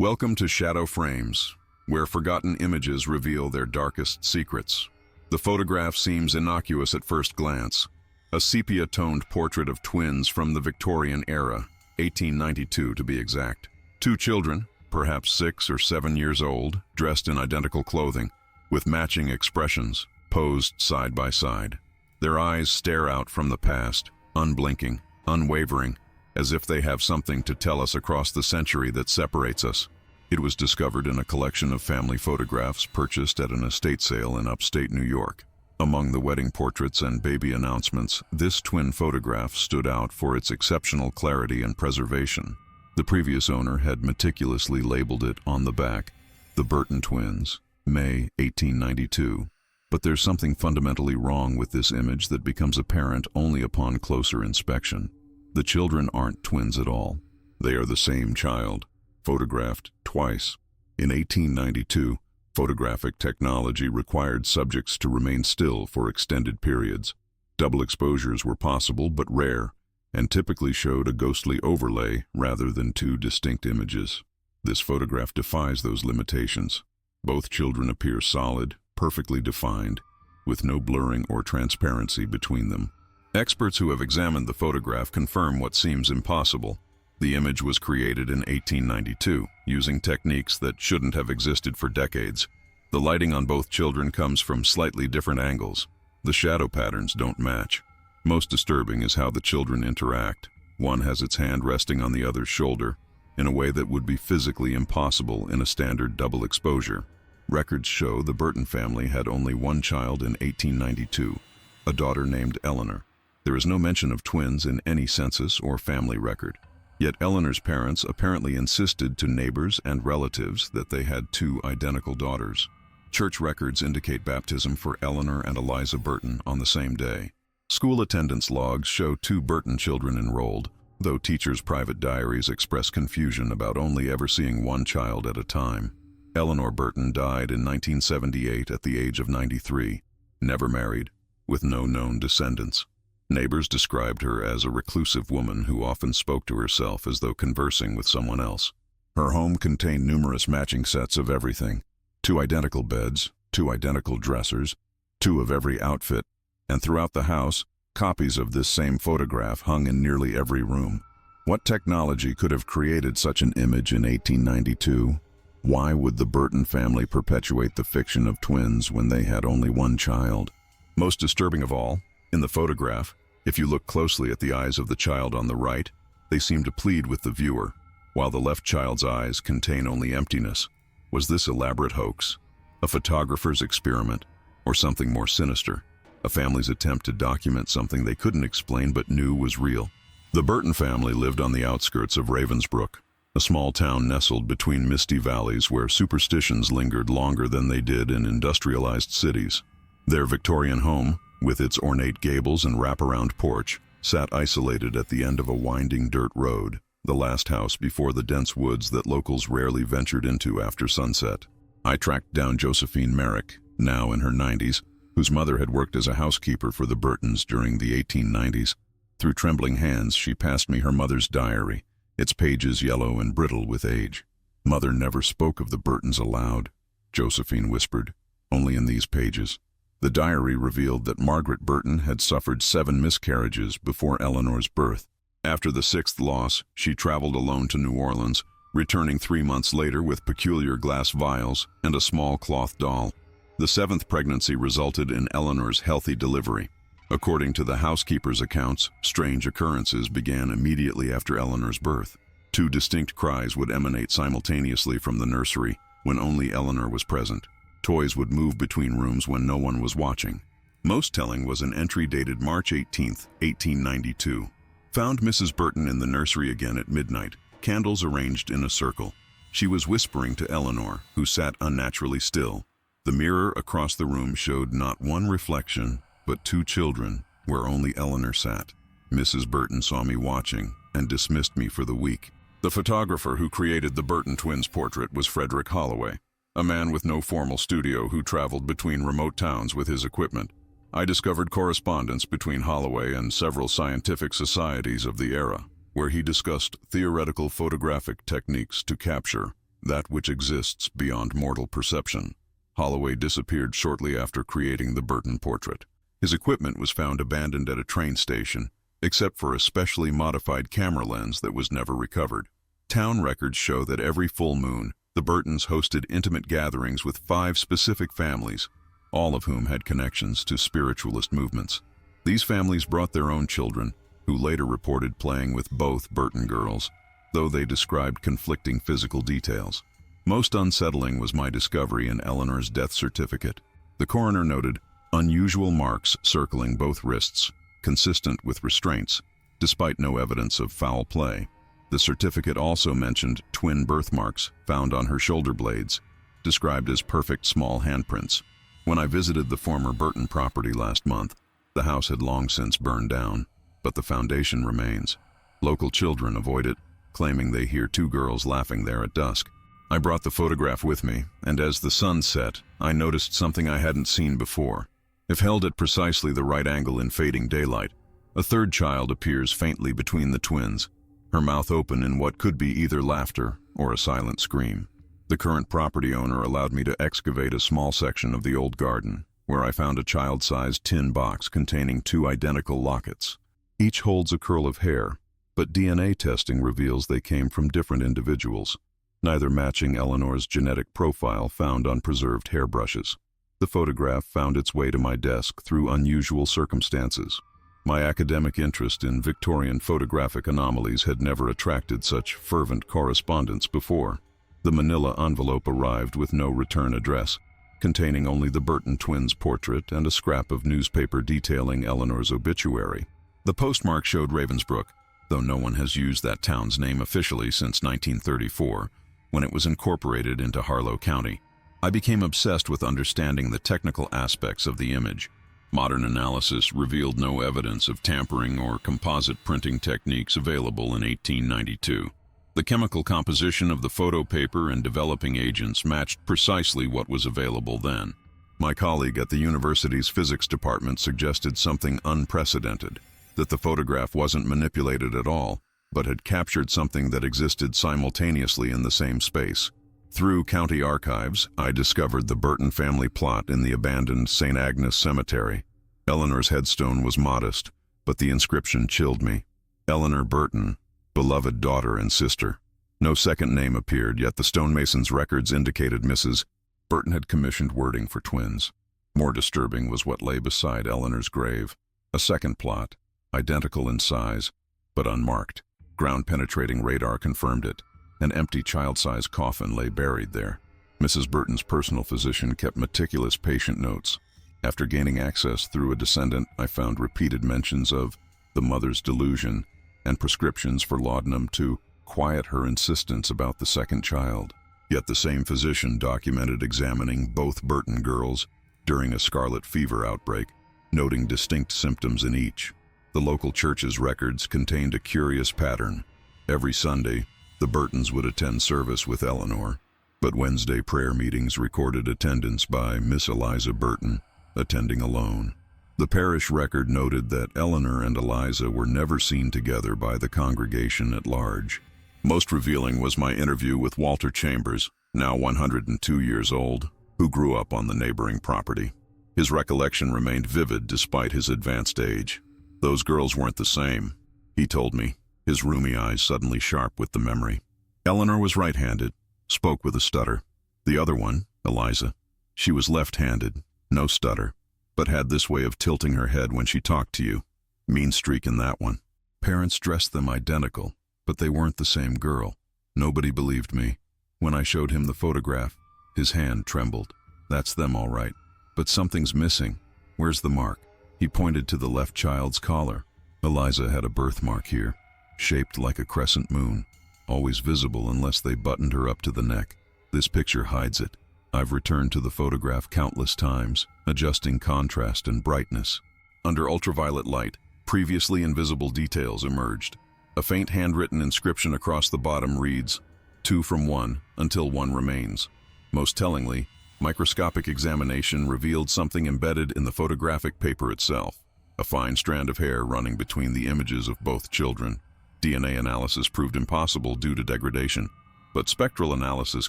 Welcome to Shadow Frames, where forgotten images reveal their darkest secrets. The photograph seems innocuous at first glance. A sepia-toned portrait of twins from the Victorian era, 1892 to be exact. Two children, perhaps 6 or 7 years old, dressed in identical clothing, with matching expressions, posed side by side. Their eyes stare out from the past, unblinking, unwavering, as if they have something to tell us across the century that separates us. It was discovered in a collection of family photographs purchased at an estate sale in upstate New York. Among the wedding portraits and baby announcements, this twin photograph stood out for its exceptional clarity and preservation. The previous owner had meticulously labeled it on the back, "The Burton Twins, May 1892. But there's something fundamentally wrong with this image that becomes apparent only upon closer inspection. The children aren't twins at all. They are the same child, photographed twice. In 1892, photographic technology required subjects to remain still for extended periods. Double exposures were possible but rare, and typically showed a ghostly overlay rather than two distinct images. This photograph defies those limitations. Both children appear solid, perfectly defined, with no blurring or transparency between them. Experts who have examined the photograph confirm what seems impossible. The image was created in 1892, using techniques that shouldn't have existed for decades. The lighting on both children comes from slightly different angles. The shadow patterns don't match. Most disturbing is how the children interact. One has its hand resting on the other's shoulder, in a way that would be physically impossible in a standard double exposure. Records show the Burton family had only one child in 1892, a daughter named Eleanor. There is no mention of twins in any census or family record. Yet Eleanor's parents apparently insisted to neighbors and relatives that they had two identical daughters. Church records indicate baptism for Eleanor and Eliza Burton on the same day. School attendance logs show 2 Burton children enrolled, though teachers' private diaries express confusion about only ever seeing one child at a time. Eleanor Burton died in 1978 at the age of 93, never married, with no known descendants. Neighbors described her as a reclusive woman who often spoke to herself as though conversing with someone else. Her home contained numerous matching sets of everything: 2 identical beds, 2 identical dressers, 2 of every outfit, and throughout the house, copies of this same photograph hung in nearly every room. What technology could have created such an image in 1892? Why would the Burton family perpetuate the fiction of twins when they had only one child? Most disturbing of all, in the photograph, if you look closely at the eyes of the child on the right, they seem to plead with the viewer, while the left child's eyes contain only emptiness. Was this elaborate hoax, a photographer's experiment, or something more sinister? A family's attempt to document something they couldn't explain but knew was real. The Burton family lived on the outskirts of Ravensbrück, a small town nestled between misty valleys where superstitions lingered longer than they did in industrialized cities. Their Victorian home, with its ornate gables and wraparound porch, sat isolated at the end of a winding dirt road, the last house before the dense woods that locals rarely ventured into after sunset. I tracked down Josephine Merrick, now in her 90s, whose mother had worked as a housekeeper for the Burtons during the 1890s. Through trembling hands, she passed me her mother's diary, its pages yellow and brittle with age. "Mother never spoke of the Burtons aloud," Josephine whispered, "only in these pages." The diary revealed that Margaret Burton had suffered 7 miscarriages before Eleanor's birth. After the 6th loss, she traveled alone to New Orleans, returning 3 months later with peculiar glass vials and a small cloth doll. The 7th pregnancy resulted in Eleanor's healthy delivery. According to the housekeeper's accounts, strange occurrences began immediately after Eleanor's birth. 2 distinct cries would emanate simultaneously from the nursery when only Eleanor was present. Toys would move between rooms when no one was watching. Most telling was an entry dated March 18, 1892. Found Mrs. Burton in the nursery again at midnight, candles arranged in a circle. She was whispering to Eleanor, who sat unnaturally still. The mirror across the room showed not one reflection, but 2 children, where only Eleanor sat. Mrs. Burton saw me watching and dismissed me for the week. The photographer who created the Burton twins' portrait was Frederick Holloway, a man with no formal studio who traveled between remote towns with his equipment. I discovered correspondence between Holloway and several scientific societies of the era, where he discussed theoretical photographic techniques to capture, that which exists beyond mortal perception. Holloway disappeared shortly after creating the Burton portrait. His equipment was found abandoned at a train station, except for a specially modified camera lens that was never recovered. Town records show that every full moon, the Burtons hosted intimate gatherings with 5 specific families, all of whom had connections to spiritualist movements. These families brought their own children, who later reported playing with both Burton girls, though they described conflicting physical details. Most unsettling was my discovery in Eleanor's death certificate. The coroner noted unusual marks circling both wrists, consistent with restraints, despite no evidence of foul play. The certificate also mentioned twin birthmarks found on her shoulder blades, described as perfect small handprints. When I visited the former Burton property last month, the house had long since burned down, but the foundation remains. Local children avoid it, claiming they hear 2 girls laughing there at dusk. I brought the photograph with me, and as the sun set, I noticed something I hadn't seen before. If held at precisely the right angle in fading daylight, a 3rd child appears faintly between the twins, her mouth open in what could be either laughter or a silent scream. The current property owner allowed me to excavate a small section of the old garden, where I found a child-sized tin box containing 2 identical lockets. Each holds a curl of hair, but DNA testing reveals they came from different individuals, neither matching Eleanor's genetic profile found on preserved hairbrushes. The photograph found its way to my desk through unusual circumstances. My academic interest in Victorian photographic anomalies had never attracted such fervent correspondence before. The manila envelope arrived with no return address, containing only the Burton twins' portrait and a scrap of newspaper detailing Eleanor's obituary. The postmark showed Ravensbrook, though no one has used that town's name officially since 1934, when it was incorporated into Harlow County. I became obsessed with understanding the technical aspects of the image. Modern analysis revealed no evidence of tampering or composite printing techniques available in 1892. The chemical composition of the photo paper and developing agents matched precisely what was available then. My colleague at the university's physics department suggested something unprecedented, that the photograph wasn't manipulated at all, but had captured something that existed simultaneously in the same space. Through county archives, I discovered the Burton family plot in the abandoned St. Agnes Cemetery. Eleanor's headstone was modest, but the inscription chilled me. Eleanor Burton, beloved daughter and sister. No second name appeared, yet the stonemason's records indicated Mrs. Burton had commissioned wording for twins. More disturbing was what lay beside Eleanor's grave. A second plot, identical in size, but unmarked. Ground-penetrating radar confirmed it. An empty child-sized coffin lay buried there. Mrs. Burton's personal physician kept meticulous patient notes. After gaining access through a descendant, I found repeated mentions of the mother's delusion and prescriptions for laudanum to quiet her insistence about the second child. Yet the same physician documented examining both Burton girls during a scarlet fever outbreak, noting distinct symptoms in each. The local church's records contained a curious pattern. Every Sunday, the Burtons would attend service with Eleanor, but Wednesday prayer meetings recorded attendance by Miss Eliza Burton, attending alone. The parish record noted that Eleanor and Eliza were never seen together by the congregation at large. Most revealing was my interview with Walter Chambers, now 102 years old, who grew up on the neighboring property. His recollection remained vivid despite his advanced age. Those girls weren't the same, he told me, his rheumy eyes suddenly sharp with the memory. Eleanor was right-handed, spoke with a stutter. The other one, Eliza, she was left-handed, no stutter, but had this way of tilting her head when she talked to you. Mean streak in that one. Parents dressed them identical, but they weren't the same girl. Nobody believed me. When I showed him the photograph, his hand trembled. That's them all right. But something's missing. Where's the mark? He pointed to the left child's collar. Eliza had a birthmark here, shaped like a crescent moon, always visible unless they buttoned her up to the neck. This picture hides it. I've returned to the photograph countless times, adjusting contrast and brightness. Under ultraviolet light, previously invisible details emerged. A faint handwritten inscription across the bottom reads, 2 from 1 until 1 remains. Most tellingly, microscopic examination revealed something embedded in the photographic paper itself, a fine strand of hair running between the images of both children. DNA analysis proved impossible due to degradation, But spectral analysis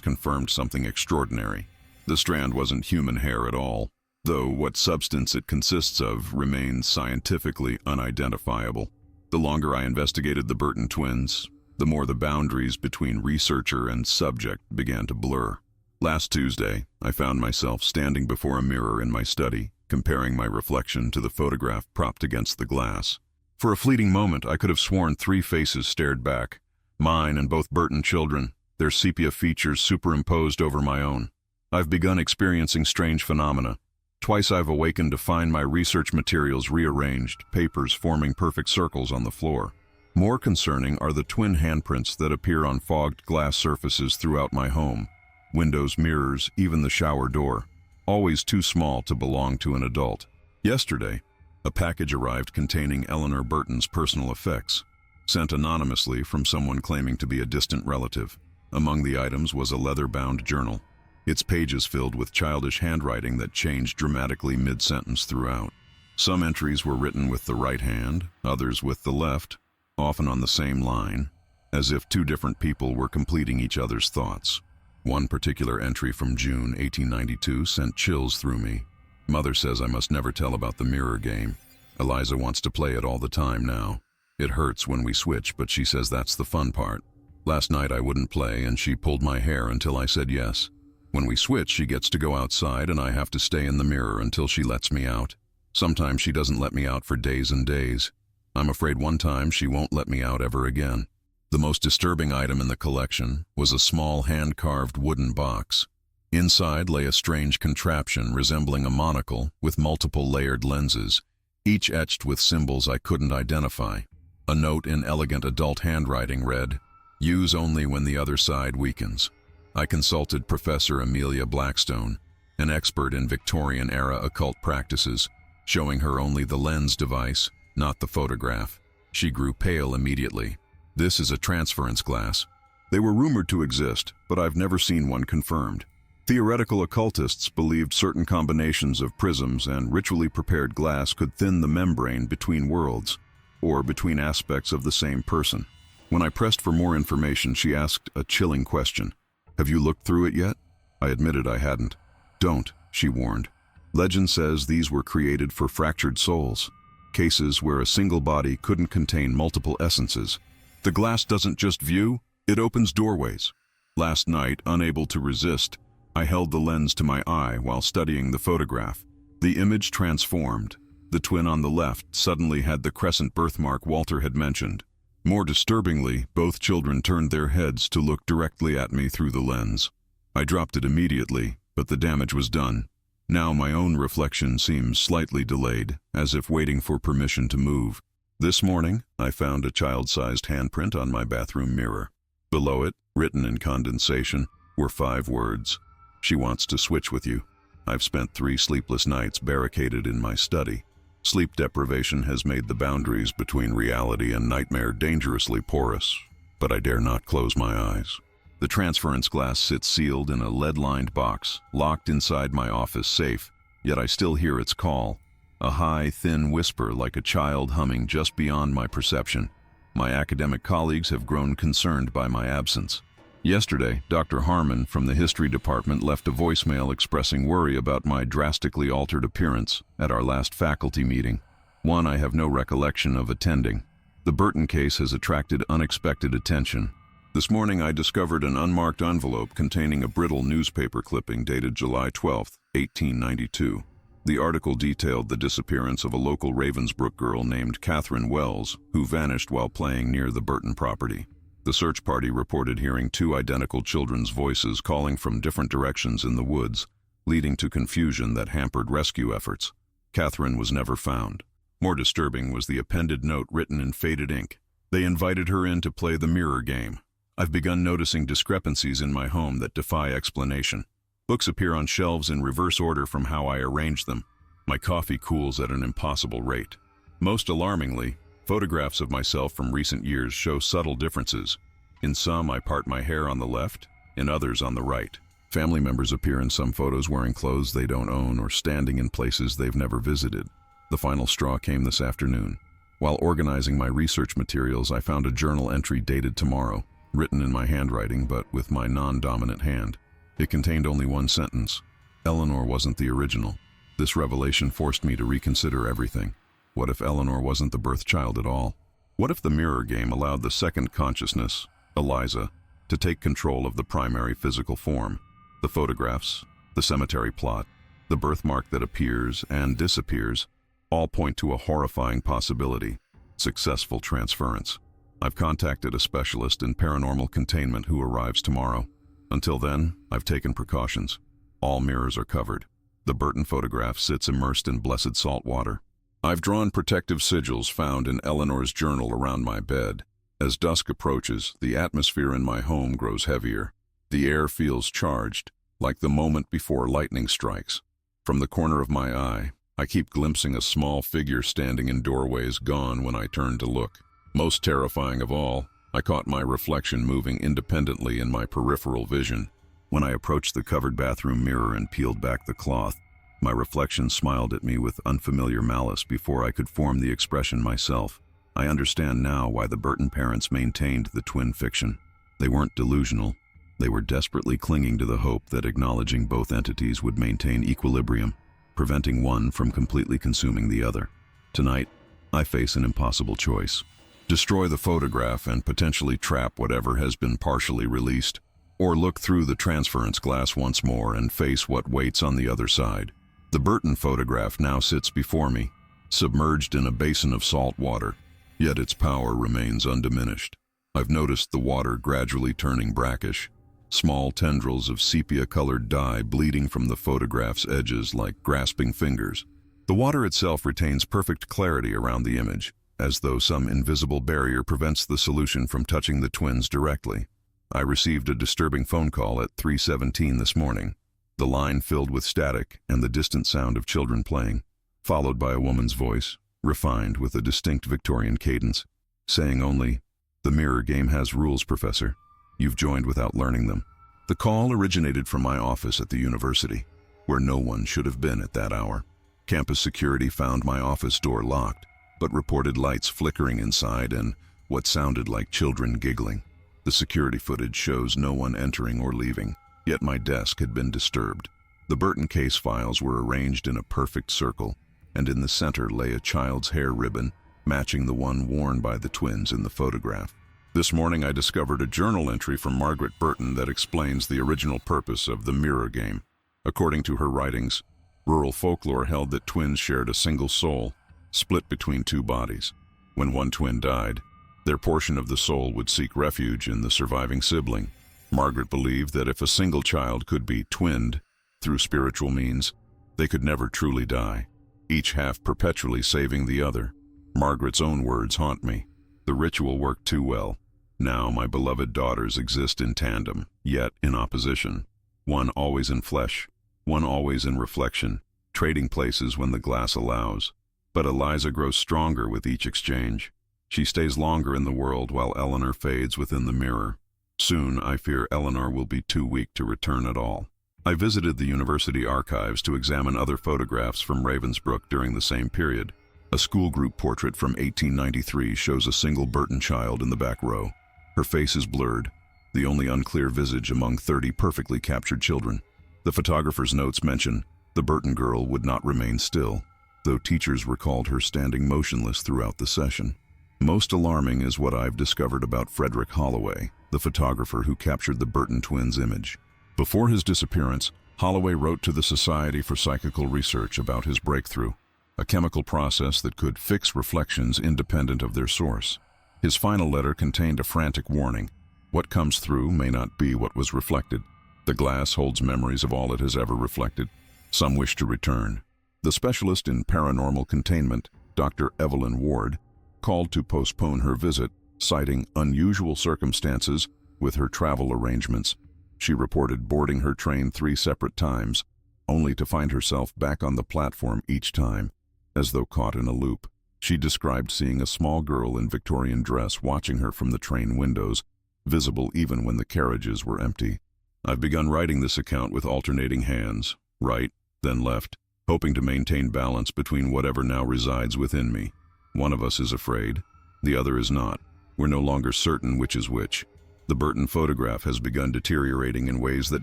confirmed something extraordinary. The strand wasn't human hair at all, though what substance it consists of remains scientifically unidentifiable. The longer I investigated the Burton twins, the more the boundaries between researcher and subject began to blur. Last Tuesday, I found myself standing before a mirror in my study, comparing my reflection to the photograph propped against the glass. For a fleeting moment, I could have sworn 3 faces stared back. Mine and both Burton children, their sepia features superimposed over my own. I've begun experiencing strange phenomena. Twice I've awakened to find my research materials rearranged, papers forming perfect circles on the floor. More concerning are the twin handprints that appear on fogged glass surfaces throughout my home. Windows, mirrors, even the shower door. Always too small to belong to an adult. Yesterday, a package arrived containing Eleanor Burton's personal effects, sent anonymously from someone claiming to be a distant relative. Among the items was a leather-bound journal, its pages filled with childish handwriting that changed dramatically mid-sentence throughout. Some entries were written with the right hand, others with the left, often on the same line, as if 2 different people were completing each other's thoughts. One particular entry from June 1892 sent chills through me. Mother says I must never tell about the mirror game. Eliza wants to play it all the time now. It hurts when we switch, but she says that's the fun part. Last night I wouldn't play and she pulled my hair until I said yes. When we switch, she gets to go outside and I have to stay in the mirror until she lets me out. Sometimes she doesn't let me out for days and days. I'm afraid one time she won't let me out ever again. The most disturbing item in the collection was a small hand-carved wooden box. Inside lay a strange contraption resembling a monocle with multiple layered lenses, each etched with symbols I couldn't identify. A note in elegant adult handwriting read, "Use only when the other side weakens." I consulted Professor Amelia Blackstone, an expert in Victorian-era occult practices, showing her only the lens device, not the photograph. She grew pale immediately. "This is a transference glass. They were rumored to exist, but I've never seen one confirmed. Theoretical occultists believed certain combinations of prisms and ritually prepared glass could thin the membrane between worlds, or between aspects of the same person." When I pressed for more information, she asked a chilling question. "Have you looked through it yet?" I admitted I hadn't. "Don't," she warned. "Legend says these were created for fractured souls, cases where a single body couldn't contain multiple essences. The glass doesn't just view, it opens doorways." Last night, unable to resist, I held the lens to my eye while studying the photograph. The image transformed. The twin on the left suddenly had the crescent birthmark Walter had mentioned. More disturbingly, both children turned their heads to look directly at me through the lens. I dropped it immediately, but the damage was done. Now my own reflection seems slightly delayed, as if waiting for permission to move. This morning, I found a child-sized handprint on my bathroom mirror. Below it, written in condensation, were 5 words. "She wants to switch with you." I've spent 3 sleepless nights barricaded in my study. Sleep deprivation has made the boundaries between reality and nightmare dangerously porous, but I dare not close my eyes. The transference glass sits sealed in a lead-lined box, locked inside my office safe, yet I still hear its call, a high, thin whisper like a child humming just beyond my perception. My academic colleagues have grown concerned by my absence. Yesterday, Dr. Harmon from the history department left a voicemail expressing worry about my drastically altered appearance at our last faculty meeting, one I have no recollection of attending. The Burton case has attracted unexpected attention. This morning I discovered an unmarked envelope containing a brittle newspaper clipping dated July 12, 1892. The article detailed the disappearance of a local Ravensbrook girl named Catherine Wells, who vanished while playing near the Burton property. The search party reported hearing 2 identical children's voices calling from different directions in the woods, leading to confusion that hampered rescue efforts. Catherine was never found. More disturbing was the appended note written in faded ink. They invited her in to play the mirror game. I've begun noticing discrepancies in my home that defy explanation. Books appear on shelves in reverse order from how I arrange them. My coffee cools at an impossible rate. Most alarmingly, photographs of myself from recent years show subtle differences. In some, I part my hair on the left, in others on the right. Family members appear in some photos wearing clothes they don't own or standing in places they've never visited. The final straw came this afternoon. While organizing my research materials, I found a journal entry dated tomorrow. written in my handwriting but with my non-dominant hand. It contained only one sentence. Eleanor wasn't the original. This revelation forced me to reconsider everything. What if Eleanor wasn't the birth child at all? What if the mirror game allowed the second consciousness, Eliza, to take control of the primary physical form? The photographs, the cemetery plot, the birthmark that appears and disappears, all point to a horrifying possibility: successful transference. I've contacted a specialist in paranormal containment who arrives tomorrow. Until then, I've taken precautions. All mirrors are covered. The Burton photograph sits immersed in blessed salt water. I've drawn protective sigils found in Eleanor's journal around my bed. As dusk approaches, the atmosphere in my home grows heavier. The air feels charged, like the moment before lightning strikes. From the corner of my eye, I keep glimpsing a small figure standing in doorways, gone when I turn to look. Most terrifying of all, I caught my reflection moving independently in my peripheral vision. When I approached the covered bathroom mirror and peeled back the cloth, my reflection smiled at me with unfamiliar malice before I could form the expression myself. I understand now why the Burton parents maintained the twin fiction. They weren't delusional. They were desperately clinging to the hope that acknowledging both entities would maintain equilibrium, preventing one from completely consuming the other. Tonight, I face an impossible choice. Destroy the photograph and potentially trap whatever has been partially released, or look through the transference glass once more and face what waits on the other side. The Burton photograph now sits before me, submerged in a basin of salt water, yet its power remains undiminished. I've noticed the water gradually turning brackish, small tendrils of sepia-colored dye bleeding from the photograph's edges like grasping fingers. The water itself retains perfect clarity around the image, as though some invisible barrier prevents the solution from touching the twins directly. I received a disturbing phone call at 3:17 this morning, the line filled with static and the distant sound of children playing, followed by a woman's voice, refined with a distinct Victorian cadence, saying only, "The mirror game has rules, Professor. You've joined without learning them." The call originated from my office at the university, where no one should have been at that hour. Campus security found my office door locked, but reported lights flickering inside and what sounded like children giggling. The security footage shows no one entering or leaving, yet my desk had been disturbed. The Burton case files were arranged in a perfect circle, and in the center lay a child's hair ribbon, matching the one worn by the twins in the photograph. This morning I discovered a journal entry from Margaret Burton that explains the original purpose of the mirror game. According to her writings, rural folklore held that twins shared a single soul, split between two bodies. When one twin died, their portion of the soul would seek refuge in the surviving sibling. Margaret believed that if a single child could be twinned through spiritual means, they could never truly die, each half perpetually saving the other. Margaret's own words haunt me. The ritual worked too well. Now my beloved daughters exist in tandem, yet in opposition. One always in flesh, one always in reflection, trading places when the glass allows. But Eliza grows stronger with each exchange. She stays longer in the world while Eleanor fades within the mirror. Soon, I fear Eleanor will be too weak to return at all. I visited the university archives to examine other photographs from Ravensbrück during the same period. A school group portrait from 1893 shows a single Burton child in the back row. Her face is blurred, the only unclear visage among 30 perfectly captured children. The photographer's notes mention the Burton girl would not remain still, though teachers recalled her standing motionless throughout the session. Most alarming is what I've discovered about Frederick Holloway, the photographer who captured the Burton twins' image. Before his disappearance, Holloway wrote to the Society for Psychical Research about his breakthrough, a chemical process that could fix reflections independent of their source. His final letter contained a frantic warning. What comes through may not be what was reflected. The glass holds memories of all it has ever reflected. Some wish to return. The specialist in paranormal containment, Dr. Evelyn Ward, called to postpone her visit, citing unusual circumstances with her travel arrangements. She reported boarding her train 3 separate times, only to find herself back on the platform each time, as though caught in a loop. She described seeing a small girl in Victorian dress watching her from the train windows, visible even when the carriages were empty. I've begun writing this account with alternating hands, right, then left, hoping to maintain balance between whatever now resides within me. One of us is afraid, the other is not. We're no longer certain which is which. The Burton photograph has begun deteriorating in ways that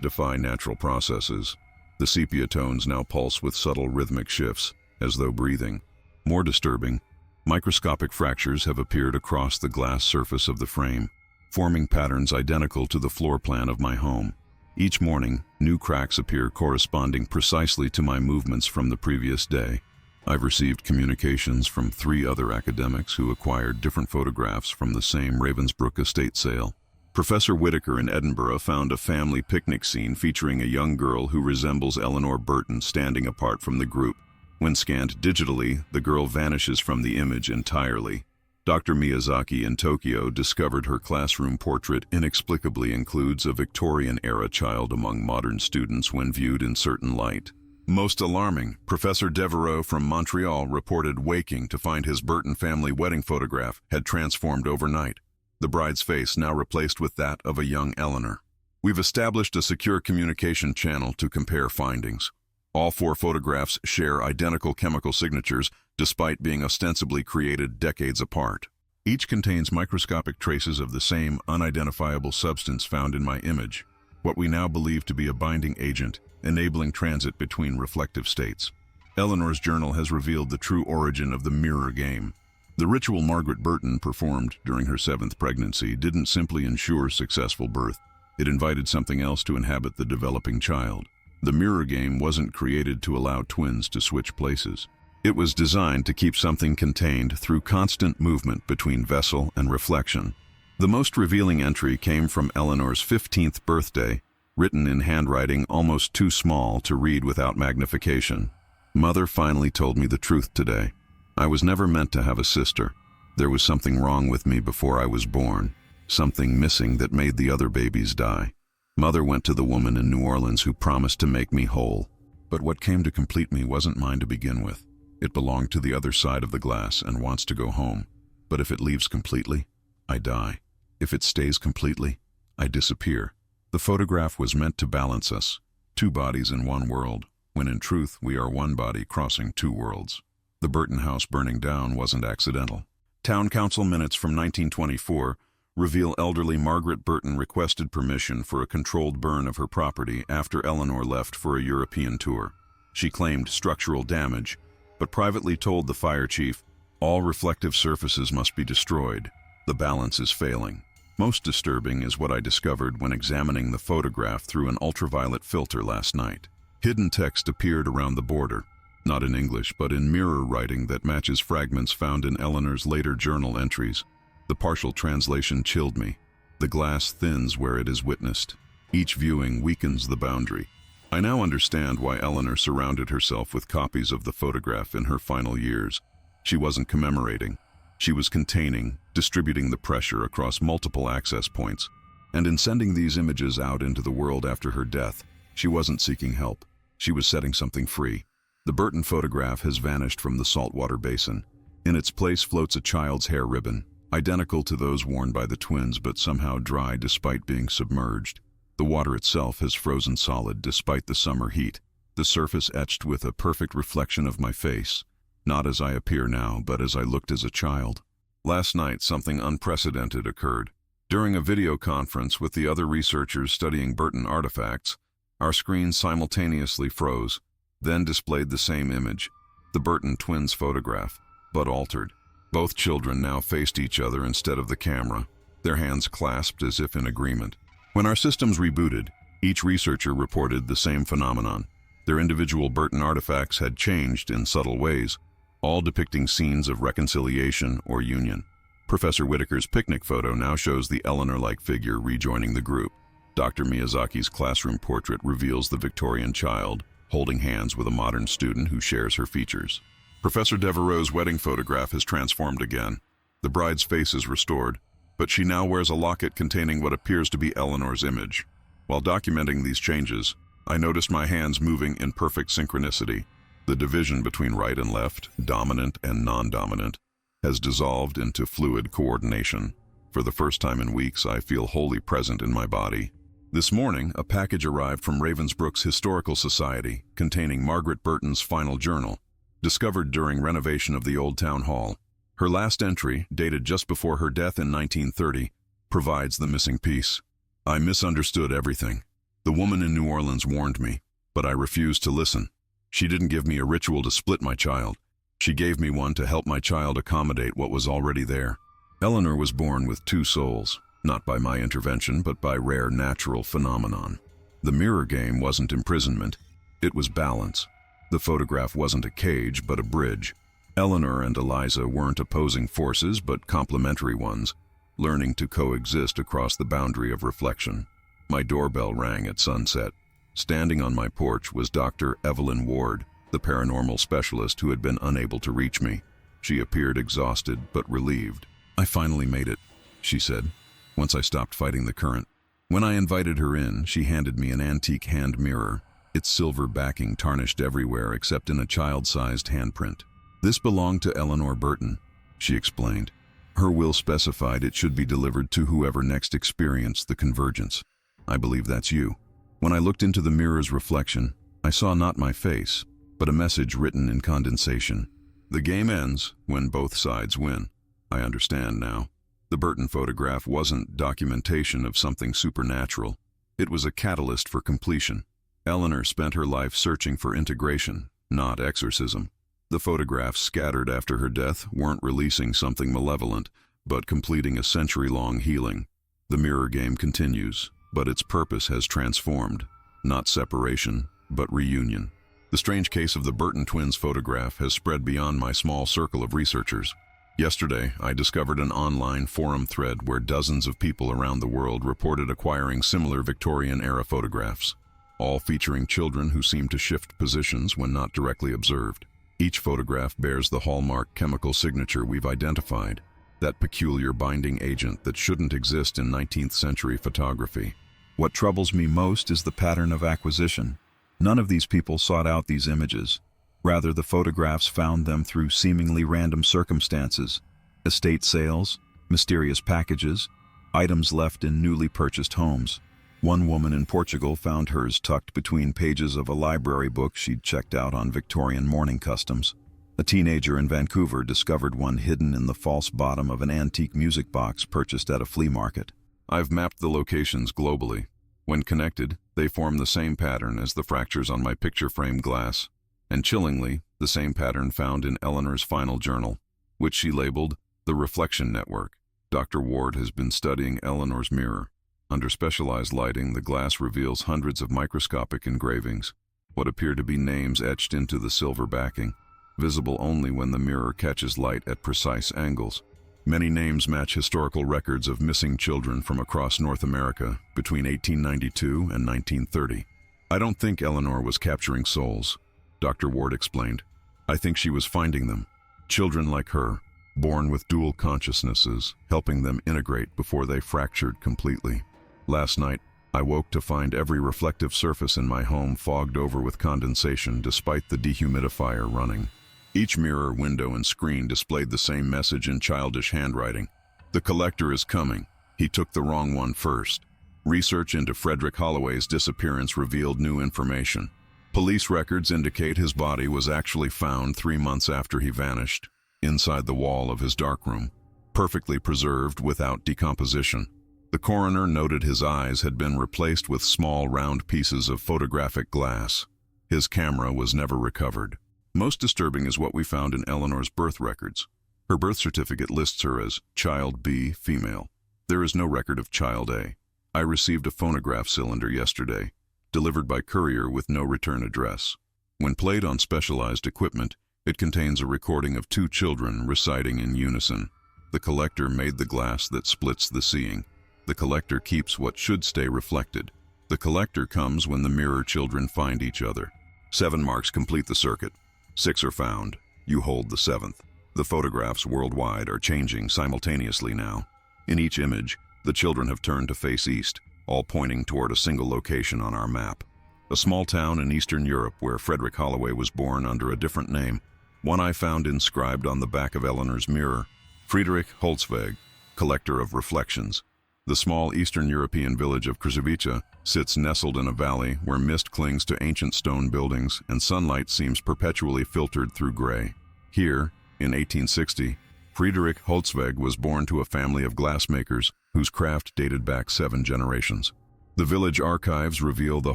defy natural processes. The sepia tones now pulse with subtle rhythmic shifts, as though breathing. More disturbing, microscopic fractures have appeared across the glass surface of the frame, forming patterns identical to the floor plan of my home. Each morning, new cracks appear corresponding precisely to my movements from the previous day. I've received communications from 3 other academics who acquired different photographs from the same Ravensbrück estate sale. Professor Whitaker in Edinburgh found a family picnic scene featuring a young girl who resembles Eleanor Burton standing apart from the group. When scanned digitally, the girl vanishes from the image entirely. Dr. Miyazaki in Tokyo discovered her classroom portrait inexplicably includes a Victorian-era child among modern students when viewed in certain light. Most alarming, Professor Devereaux from Montreal reported waking to find his Burton family wedding photograph had transformed overnight, the bride's face now replaced with that of a young Eleanor. We've established a secure communication channel to compare findings. All 4 photographs share identical chemical signatures despite being ostensibly created decades apart. Each contains microscopic traces of the same unidentifiable substance found in my image, what we now believe to be a binding agent, enabling transit between reflective states. Eleanor's journal has revealed the true origin of the mirror game. The ritual Margaret Burton performed during her 7th pregnancy didn't simply ensure successful birth. It invited something else to inhabit the developing child. The mirror game wasn't created to allow twins to switch places. It was designed to keep something contained through constant movement between vessel and reflection. The most revealing entry came from Eleanor's 15th birthday, written in handwriting almost too small to read without magnification. Mother finally told me the truth today. I was never meant to have a sister. There was something wrong with me before I was born, something missing that made the other babies die. Mother went to the woman in New Orleans who promised to make me whole. But what came to complete me wasn't mine to begin with. It belonged to the other side of the glass and wants to go home. But if it leaves completely, I die. If it stays completely, I disappear. The photograph was meant to balance us, 2 bodies in one world, when in truth we are 1 body crossing 2 worlds. The Burton house burning down wasn't accidental. Town council minutes from 1924 reveal elderly Margaret Burton requested permission for a controlled burn of her property after Eleanor left for a European tour. She claimed structural damage, but privately told the fire chief, "All reflective surfaces must be destroyed. The balance is failing." Most disturbing is what I discovered when examining the photograph through an ultraviolet filter last night. Hidden text appeared around the border, not in English but in mirror writing that matches fragments found in Eleanor's later journal entries. The partial translation chilled me. The glass thins where it is witnessed. Each viewing weakens the boundary. I now understand why Eleanor surrounded herself with copies of the photograph in her final years. She wasn't commemorating. She was containing, distributing the pressure across multiple access points. And in sending these images out into the world after her death, she wasn't seeking help. She was setting something free. The Burton photograph has vanished from the saltwater basin. In its place floats a child's hair ribbon, identical to those worn by the twins but somehow dry despite being submerged. The water itself has frozen solid despite the summer heat, the surface etched with a perfect reflection of my face, not as I appear now, but as I looked as a child. Last night, something unprecedented occurred. During a video conference with the other researchers studying Burton artifacts, our screens simultaneously froze, then displayed the same image, the Burton twins' photograph, but altered. Both children now faced each other instead of the camera, their hands clasped as if in agreement. When our systems rebooted, each researcher reported the same phenomenon. Their individual Burton artifacts had changed in subtle ways, all depicting scenes of reconciliation or union. Professor Whitaker's picnic photo now shows the Eleanor-like figure rejoining the group. Dr. Miyazaki's classroom portrait reveals the Victorian child, holding hands with a modern student who shares her features. Professor Devereaux's wedding photograph has transformed again. The bride's face is restored, but she now wears a locket containing what appears to be Eleanor's image. While documenting these changes, I noticed my hands moving in perfect synchronicity. The division between right and left, dominant and non-dominant, has dissolved into fluid coordination. For the first time in weeks, I feel wholly present in my body. This morning, a package arrived from Ravensbrück's Historical Society containing Margaret Burton's final journal, discovered during renovation of the old town hall. Her last entry, dated just before her death in 1930, provides the missing piece. I misunderstood everything. The woman in New Orleans warned me, but I refused to listen. She didn't give me a ritual to split my child. She gave me one to help my child accommodate what was already there. Eleanor was born with two souls, not by my intervention, but by rare natural phenomenon. The mirror game wasn't imprisonment, it was balance. The photograph wasn't a cage, but a bridge. Eleanor and Eliza weren't opposing forces, but complementary ones, learning to coexist across the boundary of reflection. My doorbell rang at sunset. Standing on my porch was Dr. Evelyn Ward, the paranormal specialist who had been unable to reach me. She appeared exhausted but relieved. "I finally made it," she said, once I stopped fighting the current. When I invited her in, she handed me an antique hand mirror, its silver backing tarnished everywhere except in a child-sized handprint. "This belonged to Eleanor Burton," she explained. "Her will specified it should be delivered to whoever next experienced the convergence. I believe that's you." When I looked into the mirror's reflection, I saw not my face, but a message written in condensation. "The game ends when both sides win." I understand now. The Burton photograph wasn't documentation of something supernatural. It was a catalyst for completion. Eleanor spent her life searching for integration, not exorcism. The photographs scattered after her death weren't releasing something malevolent, but completing a century-long healing. The mirror game continues, but its purpose has transformed. Not separation, but reunion. The strange case of the Burton twins photograph has spread beyond my small circle of researchers. Yesterday, I discovered an online forum thread where dozens of people around the world reported acquiring similar Victorian-era photographs, all featuring children who seem to shift positions when not directly observed. Each photograph bears the hallmark chemical signature we've identified, that peculiar binding agent that shouldn't exist in 19th century photography. What troubles me most is the pattern of acquisition. None of these people sought out these images. Rather, the photographs found them through seemingly random circumstances: estate sales, mysterious packages, items left in newly purchased homes. One woman in Portugal found hers tucked between pages of a library book she'd checked out on Victorian mourning customs. A teenager in Vancouver discovered one hidden in the false bottom of an antique music box purchased at a flea market. I've mapped the locations globally. When connected, they form the same pattern as the fractures on my picture frame glass, and chillingly, the same pattern found in Eleanor's final journal, which she labeled the Reflection Network. Dr. Ward has been studying Eleanor's mirror. Under specialized lighting, the glass reveals hundreds of microscopic engravings, what appear to be names etched into the silver backing, visible only when the mirror catches light at precise angles. Many names match historical records of missing children from across North America between 1892 and 1930. "I don't think Eleanor was capturing souls," Dr. Ward explained. "I think she was finding them, children like her, born with dual consciousnesses, helping them integrate before they fractured completely. Last night, I woke to find every reflective surface in my home fogged over with condensation despite the dehumidifier running. Each mirror, window, and screen displayed the same message in childish handwriting. The collector is coming. He took the wrong one first." Research into Frederick Holloway's disappearance revealed new information. Police records indicate his body was actually found 3 months after he vanished, inside the wall of his darkroom, perfectly preserved without decomposition. The coroner noted his eyes had been replaced with small round pieces of photographic glass. His camera was never recovered. Most disturbing is what we found in Eleanor's birth records. Her birth certificate lists her as Child B, female. There is no record of Child A. I received a phonograph cylinder yesterday, delivered by courier with no return address. When played on specialized equipment, it contains a recording of 2 children reciting in unison. The collector made the glass that splits the seeing. The collector keeps what should stay reflected. The collector comes when the mirror children find each other. 7 marks complete the circuit. 6 are found. You hold the 7th. The photographs worldwide are changing simultaneously now. In each image, the children have turned to face east, all pointing toward a single location on our map. A small town in Eastern Europe where Frederick Holloway was born under a different name, one I found inscribed on the back of Eleanor's mirror: Friedrich Holzweg, collector of reflections. The small Eastern European village of Krzywice sits nestled in a valley where mist clings to ancient stone buildings and sunlight seems perpetually filtered through gray. Here, in 1860, Friedrich Holzweg was born to a family of glassmakers whose craft dated back 7 generations. The village archives reveal the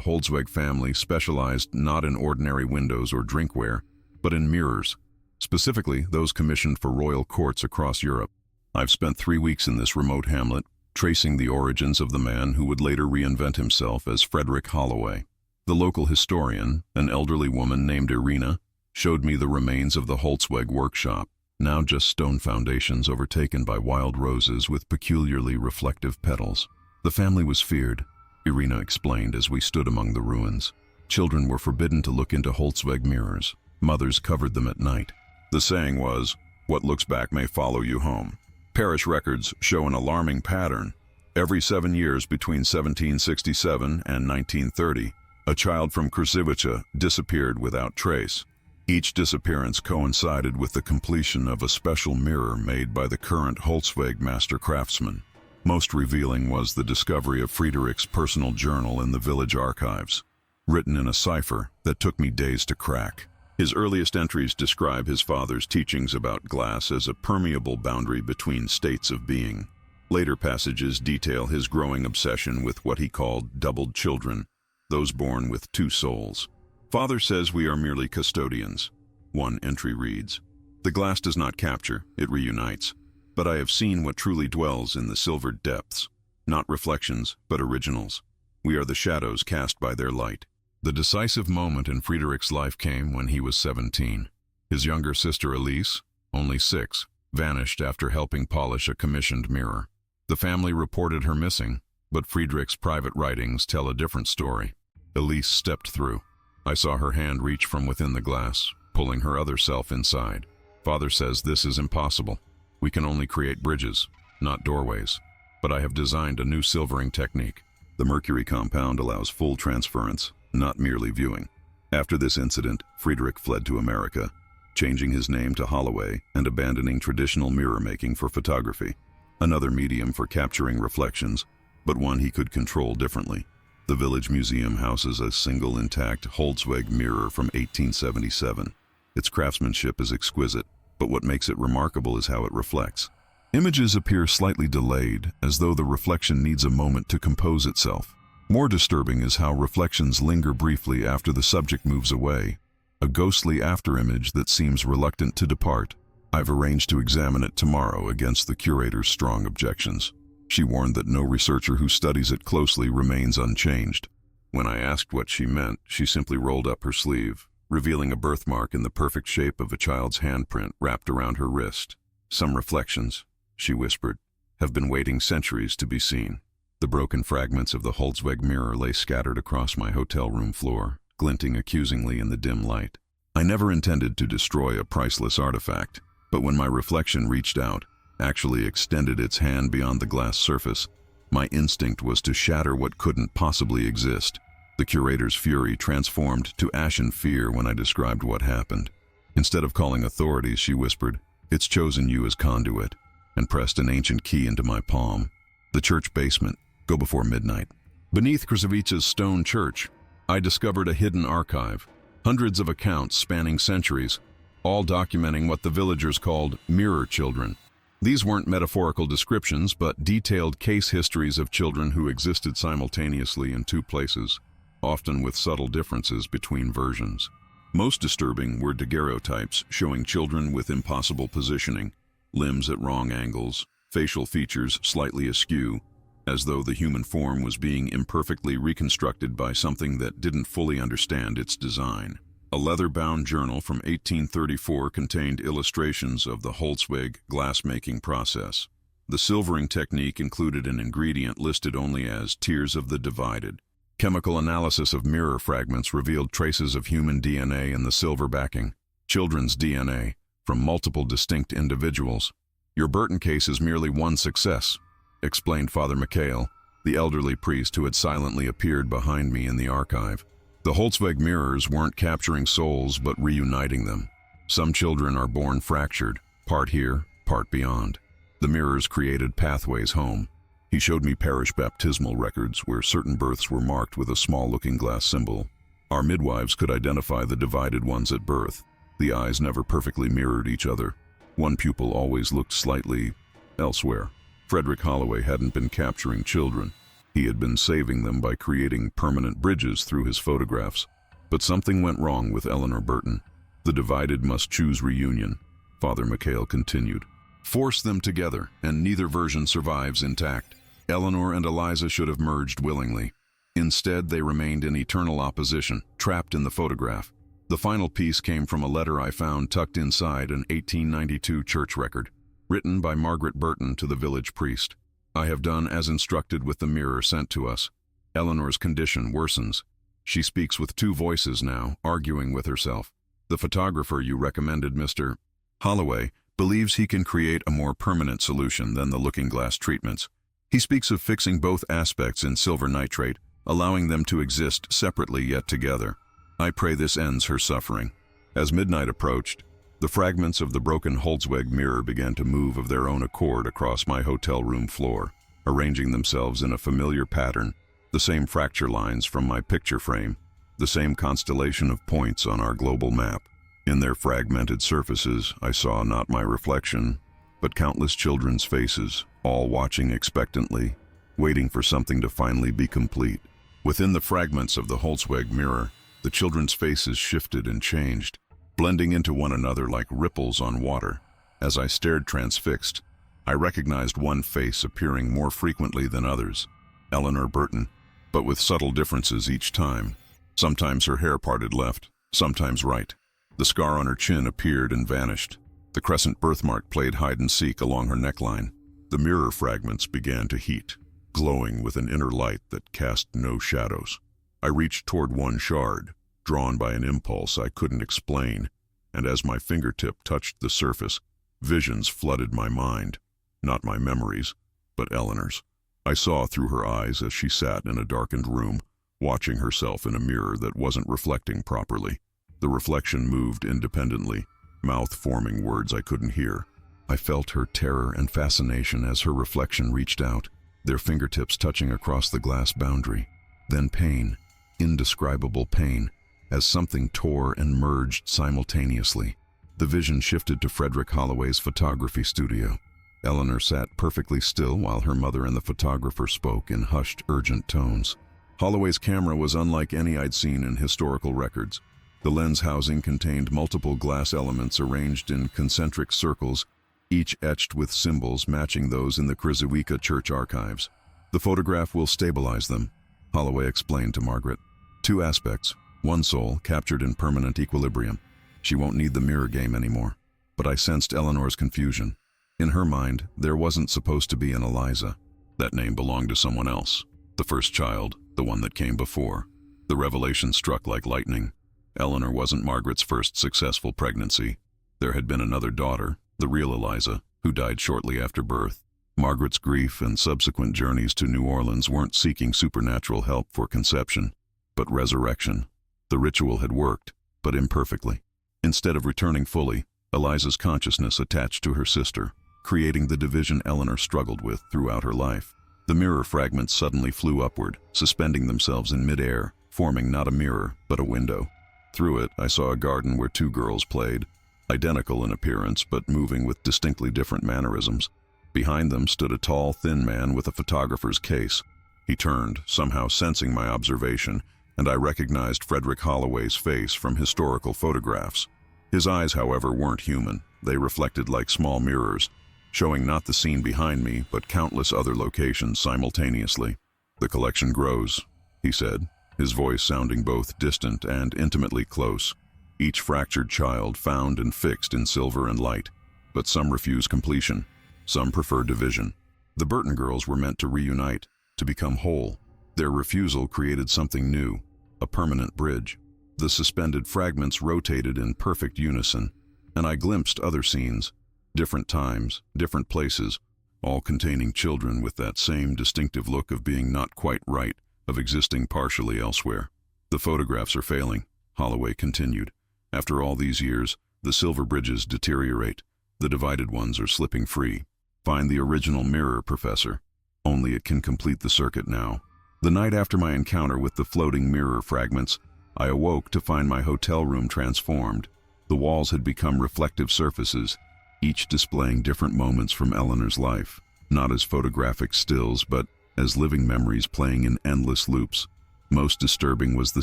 Holzweg family specialized not in ordinary windows or drinkware, but in mirrors, specifically those commissioned for royal courts across Europe. I've spent 3 weeks in this remote hamlet, tracing the origins of the man who would later reinvent himself as Frederick Holloway. The local historian, an elderly woman named Irina, showed me the remains of the Holzweg workshop, now just stone foundations overtaken by wild roses with peculiarly reflective petals. The family was feared, Irina explained as we stood among the ruins. Children were forbidden to look into Holzweg mirrors. Mothers covered them at night. The saying was, "What looks back may follow you home." Parish records show an alarming pattern. Every 7 years between 1767 and 1930, a child from Krzywice disappeared without trace. Each disappearance coincided with the completion of a special mirror made by the current Holzweg master craftsman. Most revealing was the discovery of Friedrich's personal journal in the village archives, written in a cipher that took me days to crack. His earliest entries describe his father's teachings about glass as a permeable boundary between states of being. Later passages detail his growing obsession with what he called doubled children, those born with 2 souls. Father says we are merely custodians. One entry reads, "The glass does not capture, it reunites. But I have seen what truly dwells in the silvered depths. Not reflections, but originals. We are the shadows cast by their light." The decisive moment in Friedrich's life came when he was 17. His younger sister Elise, only 6, vanished after helping polish a commissioned mirror. The family reported her missing, but Friedrich's private writings tell a different story. Elise stepped through. I saw her hand reach from within the glass, pulling her other self inside. Father says this is impossible. We can only create bridges, not doorways. But I have designed a new silvering technique. The mercury compound allows full transference, not merely viewing. After this incident, Friedrich fled to America, changing his name to Holloway and abandoning traditional mirror making for photography, another medium for capturing reflections, but one he could control differently. The village museum houses a single intact Holzweg mirror from 1877. Its craftsmanship is exquisite, but what makes it remarkable is how it reflects. Images appear slightly delayed, as though the reflection needs a moment to compose itself. More disturbing is how reflections linger briefly after the subject moves away, a ghostly afterimage that seems reluctant to depart. I've arranged to examine it tomorrow against the curator's strong objections. She warned that no researcher who studies it closely remains unchanged. When I asked what she meant, she simply rolled up her sleeve, revealing a birthmark in the perfect shape of a child's handprint wrapped around her wrist. "Some reflections," she whispered, "have been waiting centuries to be seen." The broken fragments of the Holzweg mirror lay scattered across my hotel room floor, glinting accusingly in the dim light. I never intended to destroy a priceless artifact, but when my reflection reached out, actually extended its hand beyond the glass surface, my instinct was to shatter what couldn't possibly exist. The curator's fury transformed to ashen fear when I described what happened. Instead of calling authorities, she whispered, "It's chosen you as conduit," and pressed an ancient key into my palm. "The church basement. Go before midnight." Beneath Krzywice's stone church, I discovered a hidden archive, hundreds of accounts spanning centuries, all documenting what the villagers called mirror children. These weren't metaphorical descriptions, but detailed case histories of children who existed simultaneously in 2 places, often with subtle differences between versions. Most disturbing were daguerreotypes showing children with impossible positioning, limbs at wrong angles, facial features slightly askew, as though the human form was being imperfectly reconstructed by something that didn't fully understand its design. A leather-bound journal from 1834 contained illustrations of the Holzweg glass-making process. The silvering technique included an ingredient listed only as tears of the divided. Chemical analysis of mirror fragments revealed traces of human DNA in the silver backing, children's DNA, from multiple distinct individuals. "Your Burton case is merely one success," explained Father Mikhail, the elderly priest who had silently appeared behind me in the archive. The Holzweg mirrors weren't capturing souls, but reuniting them. Some children are born fractured, part here, part beyond. The mirrors created pathways home. He showed me parish baptismal records where certain births were marked with a small-looking glass symbol. Our midwives could identify the divided ones at birth. The eyes never perfectly mirrored each other. One pupil always looked slightly elsewhere. Frederick Holloway hadn't been capturing children. He had been saving them by creating permanent bridges through his photographs. But something went wrong with Eleanor Burton. The divided must choose reunion, Father McHale continued. Force them together, and neither version survives intact. Eleanor and Eliza should have merged willingly. Instead, they remained in eternal opposition, trapped in the photograph. The final piece came from a letter I found tucked inside an 1892 church record, written by Margaret Burton to the village priest. I have done as instructed with the mirror sent to us. Eleanor's condition worsens. She speaks with two voices now, arguing with herself. The photographer you recommended, Mr. Holloway, believes he can create a more permanent solution than the looking glass treatments. He speaks of fixing both aspects in silver nitrate, allowing them to exist separately yet together. I pray this ends her suffering. As midnight approached, the fragments of the broken Holzweg mirror began to move of their own accord across my hotel room floor, arranging themselves in a familiar pattern, the same fracture lines from my picture frame, the same constellation of points on our global map. In their fragmented surfaces, I saw not my reflection, but countless children's faces, all watching expectantly, waiting for something to finally be complete. Within the fragments of the Holzweg mirror, the children's faces shifted and changed, blending into one another like ripples on water. As I stared transfixed, I recognized one face appearing more frequently than others, Eleanor Burton, but with subtle differences each time. Sometimes her hair parted left, sometimes right. The scar on her chin appeared and vanished. The crescent birthmark played hide-and-seek along her neckline. The mirror fragments began to heat, glowing with an inner light that cast no shadows. I reached toward one shard, drawn by an impulse I couldn't explain, and as my fingertip touched the surface, visions flooded my mind. Not my memories, but Eleanor's. I saw through her eyes as she sat in a darkened room, watching herself in a mirror that wasn't reflecting properly. The reflection moved independently, mouth forming words I couldn't hear. I felt her terror and fascination as her reflection reached out, their fingertips touching across the glass boundary. Then pain, indescribable pain, as something tore and merged simultaneously. The vision shifted to Frederick Holloway's photography studio. Eleanor sat perfectly still while her mother and the photographer spoke in hushed, urgent tones. Holloway's camera was unlike any I'd seen in historical records. The lens housing contained multiple glass elements arranged in concentric circles, each etched with symbols matching those in the Krzywica church archives. The photograph will stabilize them, Holloway explained to Margaret. Two aspects, one soul captured in permanent equilibrium. She won't need the mirror game anymore. But I sensed Eleanor's confusion. In her mind, there wasn't supposed to be an Eliza. That name belonged to someone else. The first child, the one that came before. The revelation struck like lightning. Eleanor wasn't Margaret's first successful pregnancy. There had been another daughter, the real Eliza, who died shortly after birth. Margaret's grief and subsequent journeys to New Orleans weren't seeking supernatural help for conception, but resurrection. The ritual had worked, but imperfectly. Instead of returning fully, Eliza's consciousness attached to her sister, creating the division Eleanor struggled with throughout her life. The mirror fragments suddenly flew upward, suspending themselves in midair, forming not a mirror, but a window. Through it, I saw a garden where two girls played, identical in appearance but moving with distinctly different mannerisms. Behind them stood a tall, thin man with a photographer's case. He turned, somehow sensing my observation, and I recognized Frederick Holloway's face from historical photographs. His eyes, however, weren't human. They reflected like small mirrors, showing not the scene behind me, but countless other locations simultaneously. "The collection grows," he said, his voice sounding both distant and intimately close. Each fractured child found and fixed in silver and light, but some refuse completion, some prefer division. The Burton girls were meant to reunite, to become whole. Their refusal created something new, a permanent bridge. The suspended fragments rotated in perfect unison, and I glimpsed other scenes, different times, different places, all containing children with that same distinctive look of being not quite right, of existing partially elsewhere. "The photographs are failing," Holloway continued. "After all these years, the silver bridges deteriorate. The divided ones are slipping free. Find the original mirror, Professor. Only it can complete the circuit now." The night after my encounter with the floating mirror fragments, I awoke to find my hotel room transformed. The walls had become reflective surfaces, each displaying different moments from Eleanor's life. not as photographic stills, but as living memories playing in endless loops. Most disturbing was the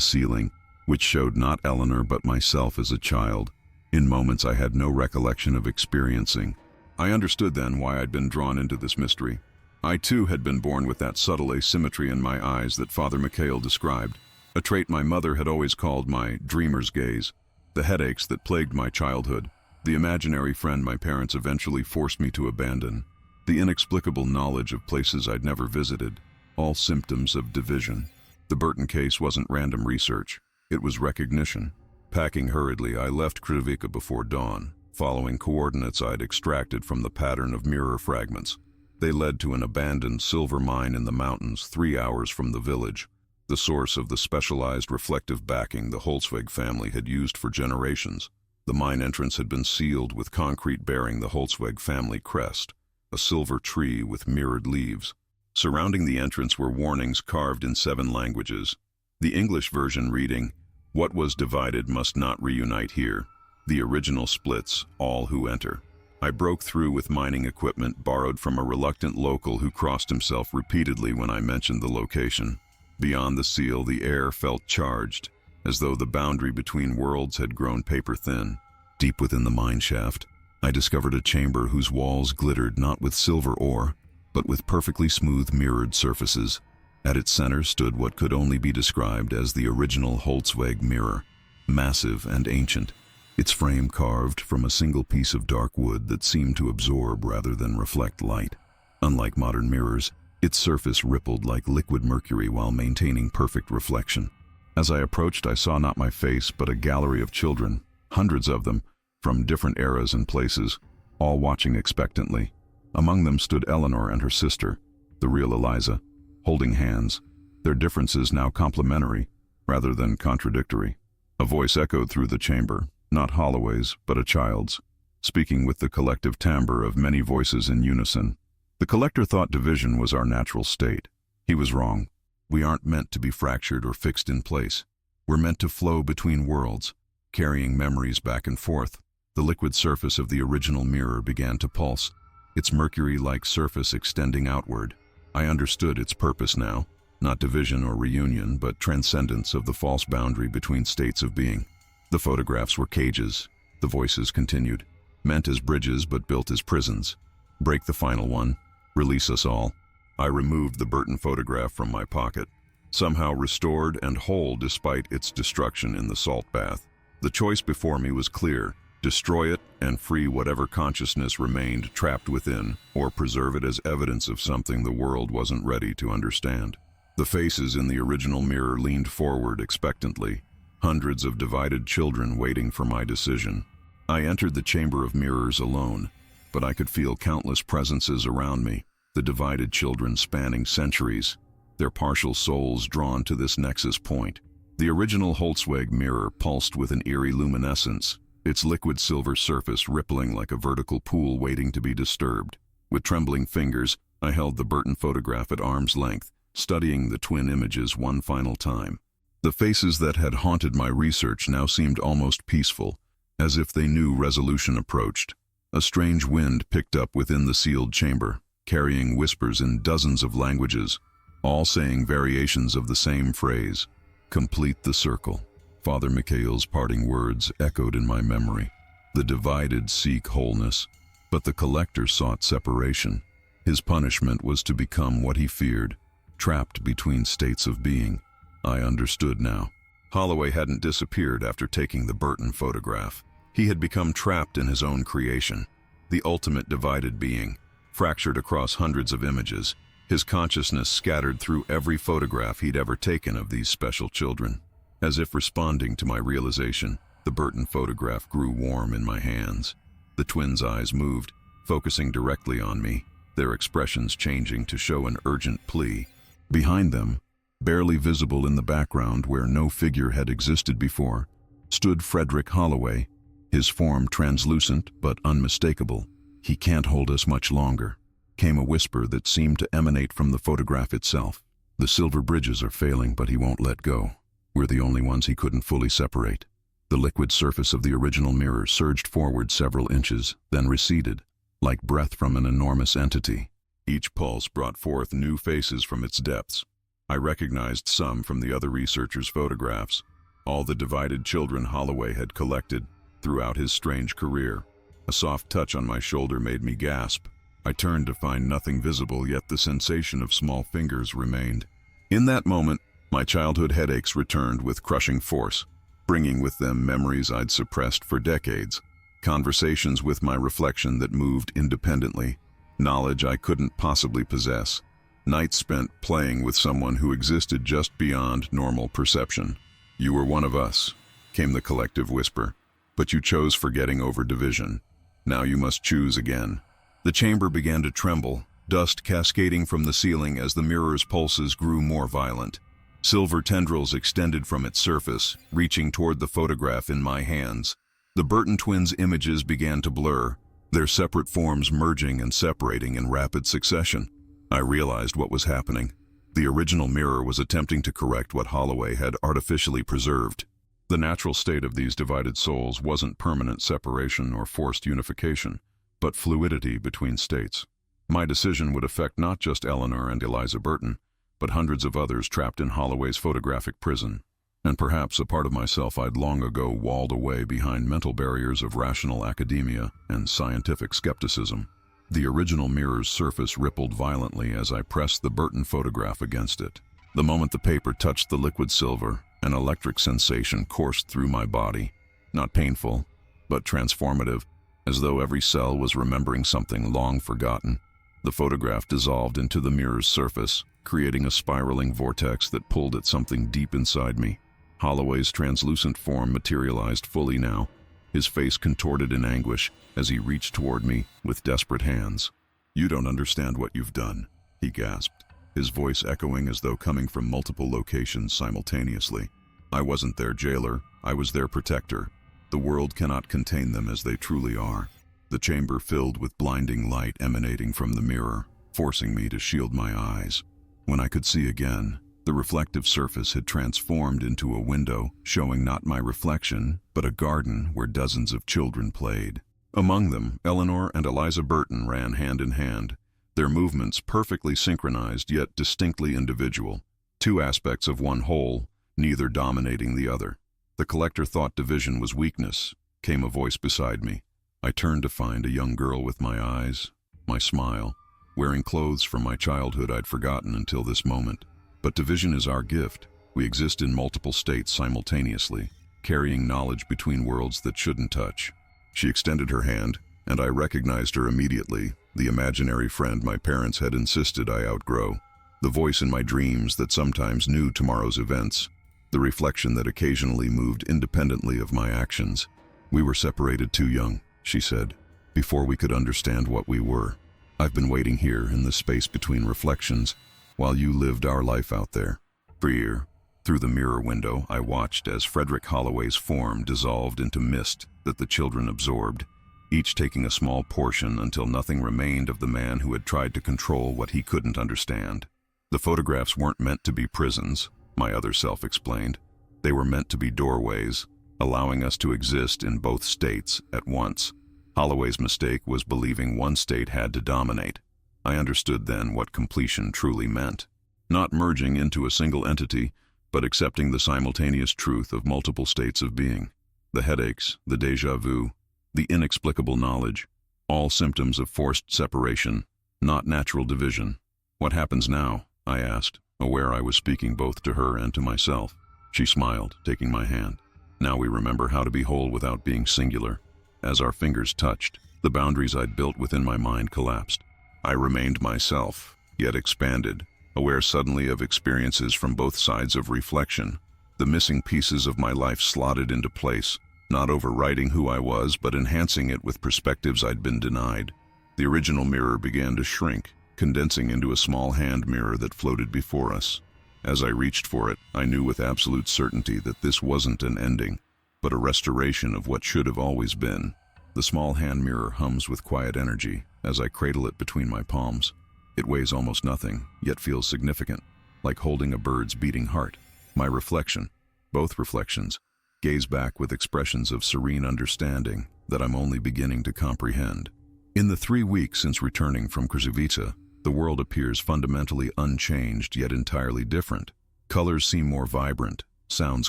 ceiling, which showed not Eleanor but myself as a child, in moments I had no recollection of experiencing. I understood then why I'd been drawn into this mystery. I too had been born with that subtle asymmetry in my eyes that Father Mikhail described, a trait my mother had always called my dreamer's gaze. The headaches that plagued my childhood, the imaginary friend my parents eventually forced me to abandon, the inexplicable knowledge of places I'd never visited, all symptoms of division. The Burton case wasn't random research, it was recognition. Packing hurriedly, I left Krivika before dawn, following coordinates I'd extracted from the pattern of mirror fragments. They led to an abandoned silver mine in the mountains 3 hours from the village, the source of the specialized reflective backing the Holzweg family had used for generations. The mine entrance had been sealed with concrete bearing the Holzweg family crest, a silver tree with mirrored leaves. Surrounding the entrance were warnings carved in 7 languages. The English version reading, "What was divided must not reunite here. The original splits all who enter." I broke through with mining equipment borrowed from a reluctant local who crossed himself repeatedly when I mentioned the location. Beyond the seal, the air felt charged, as though the boundary between worlds had grown paper-thin. Deep within the mine shaft, I discovered a chamber whose walls glittered not with silver ore, but with perfectly smooth mirrored surfaces. At its center stood what could only be described as the original Holzweg mirror, massive and ancient, its frame carved from a single piece of dark wood that seemed to absorb rather than reflect light. Unlike modern mirrors, its surface rippled like liquid mercury while maintaining perfect reflection. As I approached, I saw not my face, but a gallery of children, hundreds of them, from different eras and places, all watching expectantly. Among them stood Eleanor and her sister, the real Eliza, holding hands, their differences now complementary rather than contradictory. A voice echoed through the chamber, not Holloway's, but a child's, speaking with the collective timbre of many voices in unison. The collector thought division was our natural state. He was wrong. We aren't meant to be fractured or fixed in place. We're meant to flow between worlds, carrying memories back and forth. The liquid surface of the original mirror began to pulse, its mercury-like surface extending outward. I understood its purpose now, not division or reunion, but transcendence of the false boundary between states of being. The photographs were cages, the voices continued, meant as bridges but built as prisons. Break the final one, release us all. I removed the Burton photograph from my pocket, somehow restored and whole despite its destruction in the salt bath. The choice before me was clear: destroy it and free whatever consciousness remained trapped within, or preserve it as evidence of something the world wasn't ready to understand. The faces in the original mirror leaned forward expectantly, hundreds of divided children waiting for my decision. I entered the chamber of mirrors alone, but I could feel countless presences around me, the divided children spanning centuries, their partial souls drawn to this nexus point. The original Holzweg mirror pulsed with an eerie luminescence, its liquid silver surface rippling like a vertical pool waiting to be disturbed. With trembling fingers, I held the Burton photograph at arm's length, studying the twin images one final time. The faces that had haunted my research now seemed almost peaceful, as if they knew resolution approached. A strange wind picked up within the sealed chamber, carrying whispers in dozens of languages, all saying variations of the same phrase: complete the circle. Father Mikhail's parting words echoed in my memory. The divided seek wholeness, but the collector sought separation. His punishment was to become what he feared, trapped between states of being. I understood now. Holloway hadn't disappeared after taking the Burton photograph. He had become trapped in his own creation, the ultimate divided being, fractured across hundreds of images, his consciousness scattered through every photograph he'd ever taken of these special children. As if responding to my realization, the Burton photograph grew warm in my hands. The twins' eyes moved, focusing directly on me, their expressions changing to show an urgent plea. Behind them, barely visible in the background where no figure had existed before, stood Frederick Holloway, his form translucent but unmistakable. "He can't hold us much longer," came a whisper that seemed to emanate from the photograph itself. "The silver bridges are failing, but he won't let go. We're the only ones he couldn't fully separate." The liquid surface of the original mirror surged forward several inches, then receded, like breath from an enormous entity. Each pulse brought forth new faces from its depths. I recognized some from the other researchers' photographs, all the divided children Holloway had collected throughout his strange career. A soft touch on my shoulder made me gasp. I turned to find nothing visible, yet the sensation of small fingers remained. In that moment, my childhood headaches returned with crushing force, bringing with them memories I'd suppressed for decades, conversations with my reflection that moved independently, knowledge I couldn't possibly possess, nights spent playing with someone who existed just beyond normal perception. "You were one of us," came the collective whisper, "but you chose forgetting over division. Now you must choose again." The chamber began to tremble, dust cascading from the ceiling as the mirror's pulses grew more violent. Silver tendrils extended from its surface, reaching toward the photograph in my hands. The Burton twins' images began to blur, their separate forms merging and separating in rapid succession. I realized what was happening. The original mirror was attempting to correct what Holloway had artificially preserved. The natural state of these divided souls wasn't permanent separation or forced unification, but fluidity between states. My decision would affect not just Eleanor and Eliza Burton, but hundreds of others trapped in Holloway's photographic prison, and perhaps a part of myself I'd long ago walled away behind mental barriers of rational academia and scientific skepticism. The original mirror's surface rippled violently as I pressed the Burton photograph against it. The moment the paper touched the liquid silver, an electric sensation coursed through my body, not painful, but transformative, as though every cell was remembering something long forgotten. The photograph dissolved into the mirror's surface, creating a spiraling vortex that pulled at something deep inside me. Holloway's translucent form materialized fully now, his face contorted in anguish as he reached toward me with desperate hands. "You don't understand what you've done," he gasped, his voice echoing as though coming from multiple locations simultaneously. "I wasn't their jailer, I was their protector. The world cannot contain them as they truly are." The chamber filled with blinding light emanating from the mirror, forcing me to shield my eyes. When I could see again, the reflective surface had transformed into a window, showing not my reflection, but a garden where dozens of children played. Among them, Eleanor and Eliza Burton ran hand in hand, their movements perfectly synchronized yet distinctly individual, two aspects of one whole, neither dominating the other. The collector thought division was weakness, came a voice beside me. I turned to find a young girl with my eyes, my smile, wearing clothes from my childhood I'd forgotten until this moment. But division is our gift. We exist in multiple states simultaneously, carrying knowledge between worlds that shouldn't touch. She extended her hand, and I recognized her immediately, the imaginary friend my parents had insisted I outgrow. The voice in my dreams that sometimes knew tomorrow's events, the reflection that occasionally moved independently of my actions. "We were separated too young," she said, "before we could understand what we were. I've been waiting here in the space between reflections, while you lived our life out there." For a year, through the mirror window, I watched as Frederick Holloway's form dissolved into mist that the children absorbed, each taking a small portion until nothing remained of the man who had tried to control what he couldn't understand. The photographs weren't meant to be prisons, my other self explained. They were meant to be doorways, allowing us to exist in both states at once. Holloway's mistake was believing one state had to dominate. I understood then what completion truly meant. Not merging into a single entity, but accepting the simultaneous truth of multiple states of being. The headaches, the déjà vu, the inexplicable knowledge, all symptoms of forced separation, not natural division. "What happens now?" I asked, aware I was speaking both to her and to myself. She smiled, taking my hand. "Now we remember how to be whole without being singular." As our fingers touched, the boundaries I'd built within my mind collapsed. I remained myself, yet expanded, aware suddenly of experiences from both sides of reflection. The missing pieces of my life slotted into place, not overwriting who I was, but enhancing it with perspectives I'd been denied. The original mirror began to shrink, condensing into a small hand mirror that floated before us. As I reached for it, I knew with absolute certainty that this wasn't an ending, but a restoration of what should have always been. The small hand mirror hums with quiet energy as I cradle it between my palms. It weighs almost nothing, yet feels significant, like holding a bird's beating heart. My reflection, both reflections, gaze back with expressions of serene understanding that I'm only beginning to comprehend. In the 3 weeks since returning from Krzywice, The world appears fundamentally unchanged yet entirely different. Colors seem more vibrant, sounds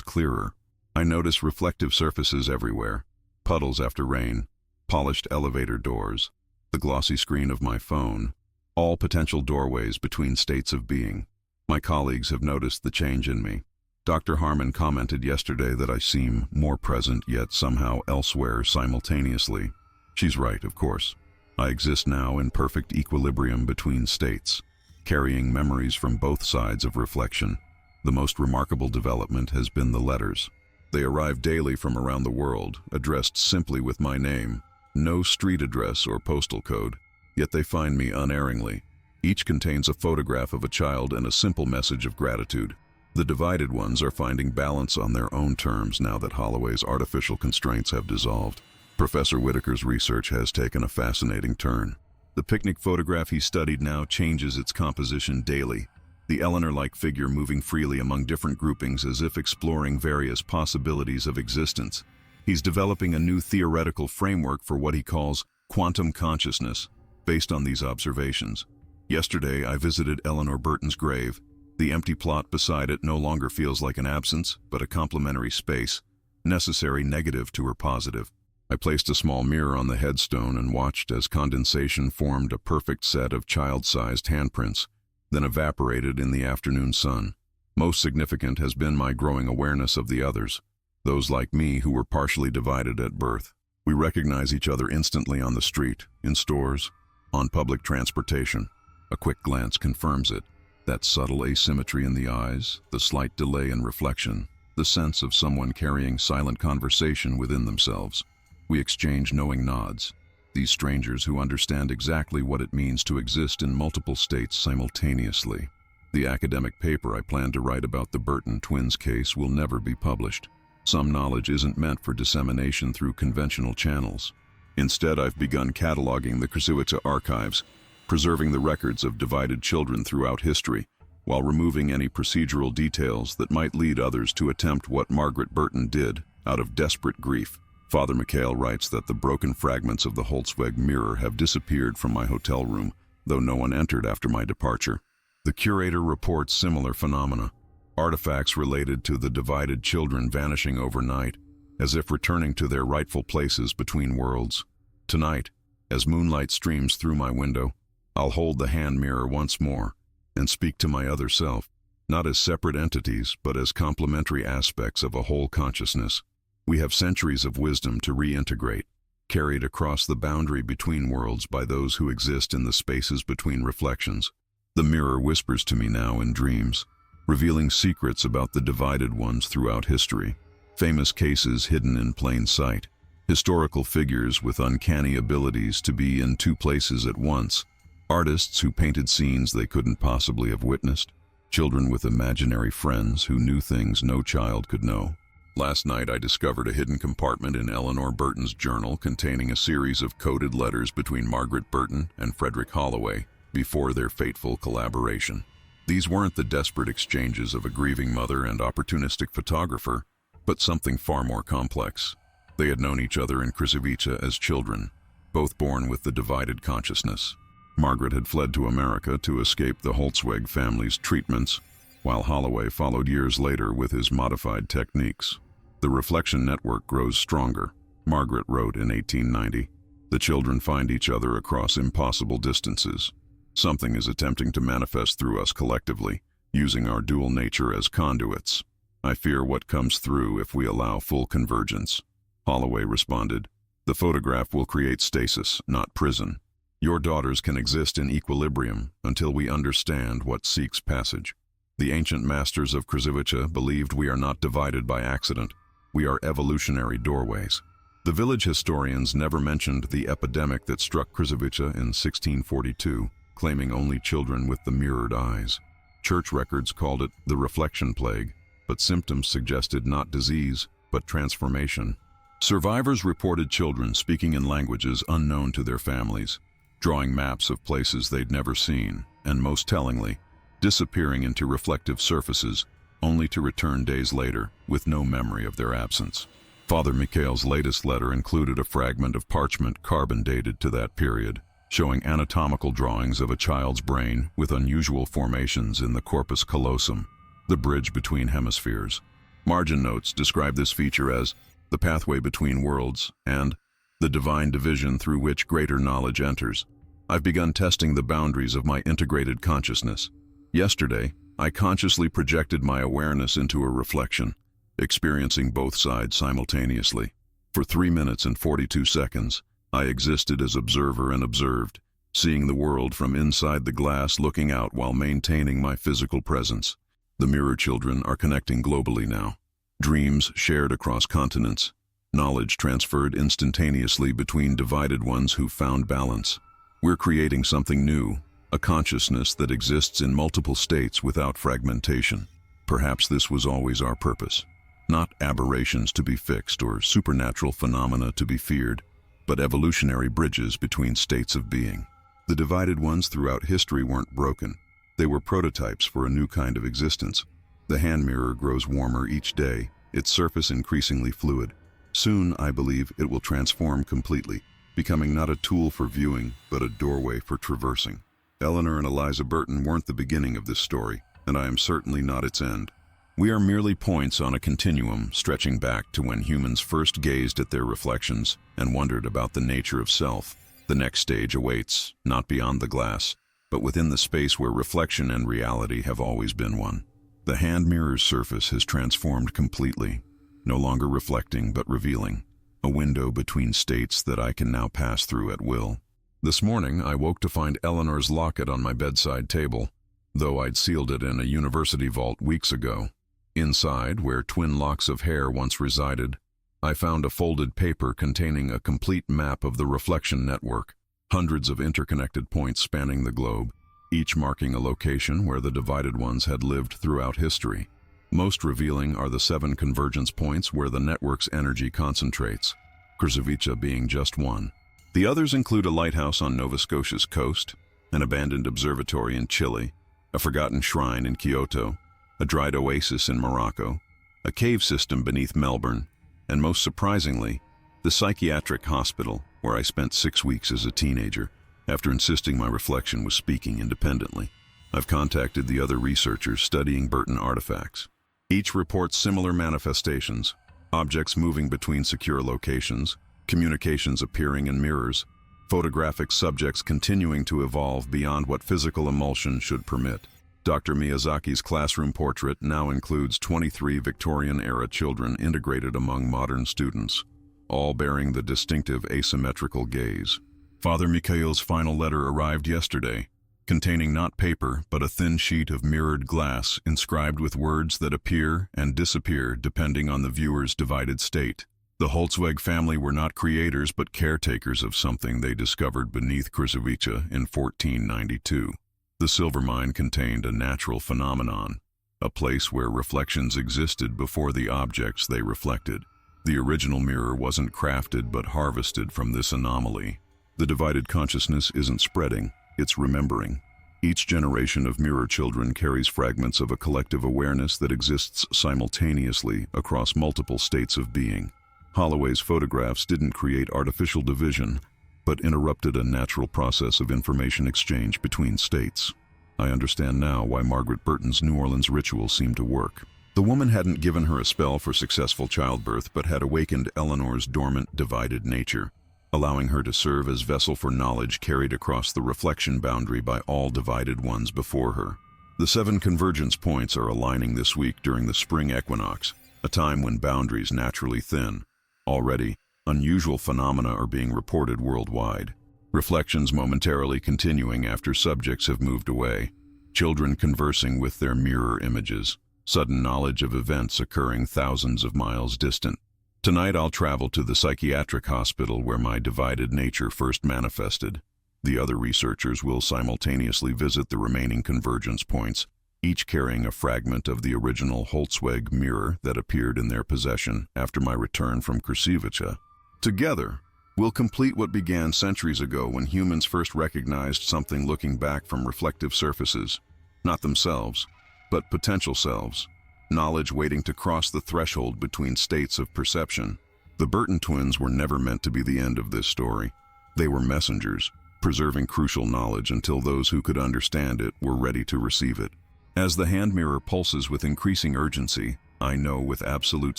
clearer. I notice reflective surfaces everywhere, puddles after rain, polished elevator doors, the glossy screen of my phone, all potential doorways between states of being. My colleagues have noticed the change in me. Dr. Harmon commented yesterday that I seem more present yet somehow elsewhere simultaneously. She's right, of course. I exist now in perfect equilibrium between states, carrying memories from both sides of reflection. The most remarkable development has been the letters. They arrive daily from around the world, addressed simply with my name. No street address or postal code, yet they find me unerringly. Each contains a photograph of a child and a simple message of gratitude. The divided ones are finding balance on their own terms now that Holloway's artificial constraints have dissolved. Professor Whitaker's research has taken a fascinating turn. The picnic photograph he studied now changes its composition daily, the Eleanor-like figure moving freely among different groupings as if exploring various possibilities of existence. He's developing a new theoretical framework for what he calls quantum consciousness, based on these observations. Yesterday, I visited Eleanor Burton's grave. The empty plot beside it no longer feels like an absence, but a complementary space, necessary negative to her positive. I placed a small mirror on the headstone and watched as condensation formed a perfect set of child-sized handprints, then evaporated in the afternoon sun. Most significant has been my growing awareness of the others, those like me who were partially divided at birth. We recognize each other instantly on the street, in stores, on public transportation. A quick glance confirms it. That subtle asymmetry in the eyes, the slight delay in reflection, the sense of someone carrying silent conversation within themselves. We exchange knowing nods, these strangers who understand exactly what it means to exist in multiple states simultaneously. The academic paper I plan to write about the Burton twins case will never be published. Some knowledge isn't meant for dissemination through conventional channels. Instead, I've begun cataloging the Krzywica archives, preserving the records of divided children throughout history, while removing any procedural details that might lead others to attempt what Margaret Burton did out of desperate grief. Father McHale writes that the broken fragments of the Holzweg mirror have disappeared from my hotel room, though no one entered after my departure. The curator reports similar phenomena, artifacts related to the divided children vanishing overnight, as if returning to their rightful places between worlds. Tonight, as moonlight streams through my window, I'll hold the hand mirror once more and speak to my other self, not as separate entities, but as complementary aspects of a whole consciousness. We have centuries of wisdom to reintegrate, carried across the boundary between worlds by those who exist in the spaces between reflections. The mirror whispers to me now in dreams, revealing secrets about the divided ones throughout history, famous cases hidden in plain sight, historical figures with uncanny abilities to be in two places at once, artists who painted scenes they couldn't possibly have witnessed, children with imaginary friends who knew things no child could know. Last night I discovered a hidden compartment in Eleanor Burton's journal containing a series of coded letters between Margaret Burton and Frederick Holloway before their fateful collaboration. These weren't the desperate exchanges of a grieving mother and opportunistic photographer, but something far more complex. They had known each other in Krzywica as children, both born with the divided consciousness. Margaret had fled to America to escape the Holzweg family's treatments, while Holloway followed years later with his modified techniques. The reflection network grows stronger, Margaret wrote in 1890. The children find each other across impossible distances. Something is attempting to manifest through us collectively, using our dual nature as conduits. I fear what comes through if we allow full convergence. Holloway responded, "The photograph will create stasis, not prison. Your daughters can exist in equilibrium until we understand what seeks passage. The ancient masters of Krzywica believed we are not divided by accident. We are evolutionary doorways." The village historians never mentioned the epidemic that struck Krzywica in 1642, claiming only children with the mirrored eyes. Church records called it the reflection plague, but symptoms suggested not disease, but transformation. Survivors reported children speaking in languages unknown to their families, drawing maps of places they'd never seen, and most tellingly, disappearing into reflective surfaces, only to return days later with no memory of their absence. Father McHale's latest letter included a fragment of parchment carbon dated to that period, showing anatomical drawings of a child's brain with unusual formations in the corpus callosum, the bridge between hemispheres. Margin notes describe this feature as the pathway between worlds and the divine division through which greater knowledge enters. I've begun testing the boundaries of my integrated consciousness. Yesterday, I consciously projected my awareness into a reflection, experiencing both sides simultaneously. For 3 minutes and 42 seconds, I existed as observer and observed, seeing the world from inside the glass, looking out while maintaining my physical presence. The mirror children are connecting globally now. Dreams shared across continents, knowledge transferred instantaneously between divided ones who found balance. We're creating something new, a consciousness that exists in multiple states without fragmentation. Perhaps this was always our purpose. Not aberrations to be fixed or supernatural phenomena to be feared, but evolutionary bridges between states of being. The divided ones throughout history weren't broken. They were prototypes for a new kind of existence. The hand mirror grows warmer each day, its surface increasingly fluid. Soon, I believe, it will transform completely, becoming not a tool for viewing, but a doorway for traversing. Eleanor and Eliza Burton weren't the beginning of this story, and I am certainly not its end. We are merely points on a continuum stretching back to when humans first gazed at their reflections and wondered about the nature of self. The next stage awaits, not beyond the glass, but within the space where reflection and reality have always been one. The hand mirror's surface has transformed completely, no longer reflecting but revealing, a window between states that I can now pass through at will. This morning, I woke to find Eleanor's locket on my bedside table, though I'd sealed it in a university vault weeks ago. Inside, where twin locks of hair once resided, I found a folded paper containing a complete map of the reflection network, hundreds of interconnected points spanning the globe, each marking a location where the divided ones had lived throughout history. Most revealing are the 7 convergence points where the network's energy concentrates, Krzowice being just one. The others include a lighthouse on Nova Scotia's coast, an abandoned observatory in Chile, a forgotten shrine in Kyoto, a dried oasis in Morocco, a cave system beneath Melbourne, and most surprisingly, the psychiatric hospital where I spent 6 weeks as a teenager, after insisting my reflection was speaking independently. I've contacted the other researchers studying Burton artifacts. Each reports similar manifestations, objects moving between secure locations, communications appearing in mirrors, photographic subjects continuing to evolve beyond what physical emulsion should permit. Dr. Miyazaki's classroom portrait now includes 23 Victorian-era children integrated among modern students, all bearing the distinctive asymmetrical gaze. Father Mikhail's final letter arrived yesterday, containing not paper but a thin sheet of mirrored glass inscribed with words that appear and disappear depending on the viewer's divided state. The Holzweg family were not creators but caretakers of something they discovered beneath Krzowice in 1492. The silver mine contained a natural phenomenon, a place where reflections existed before the objects they reflected. The original mirror wasn't crafted but harvested from this anomaly. The divided consciousness isn't spreading, it's remembering. Each generation of mirror children carries fragments of a collective awareness that exists simultaneously across multiple states of being. Holloway's photographs didn't create artificial division, but interrupted a natural process of information exchange between states. I understand now why Margaret Burton's New Orleans ritual seemed to work. The woman hadn't given her a spell for successful childbirth, but had awakened Eleanor's dormant, divided nature, allowing her to serve as vessel for knowledge carried across the reflection boundary by all divided ones before her. The 7 convergence points are aligning this week during the spring equinox, a time when boundaries naturally thin. Already, unusual phenomena are being reported worldwide. Reflections momentarily continuing after subjects have moved away. Children conversing with their mirror images. Sudden knowledge of events occurring thousands of miles distant. Tonight I'll travel to the psychiatric hospital where my divided nature first manifested. The other researchers will simultaneously visit the remaining convergence points, each carrying a fragment of the original Holzweg mirror that appeared in their possession after my return from Krzowice. Together, we'll complete what began centuries ago when humans first recognized something looking back from reflective surfaces, not themselves, but potential selves, knowledge waiting to cross the threshold between states of perception. The Burton twins were never meant to be the end of this story. They were messengers, preserving crucial knowledge until those who could understand it were ready to receive it. As the hand mirror pulses with increasing urgency, I know with absolute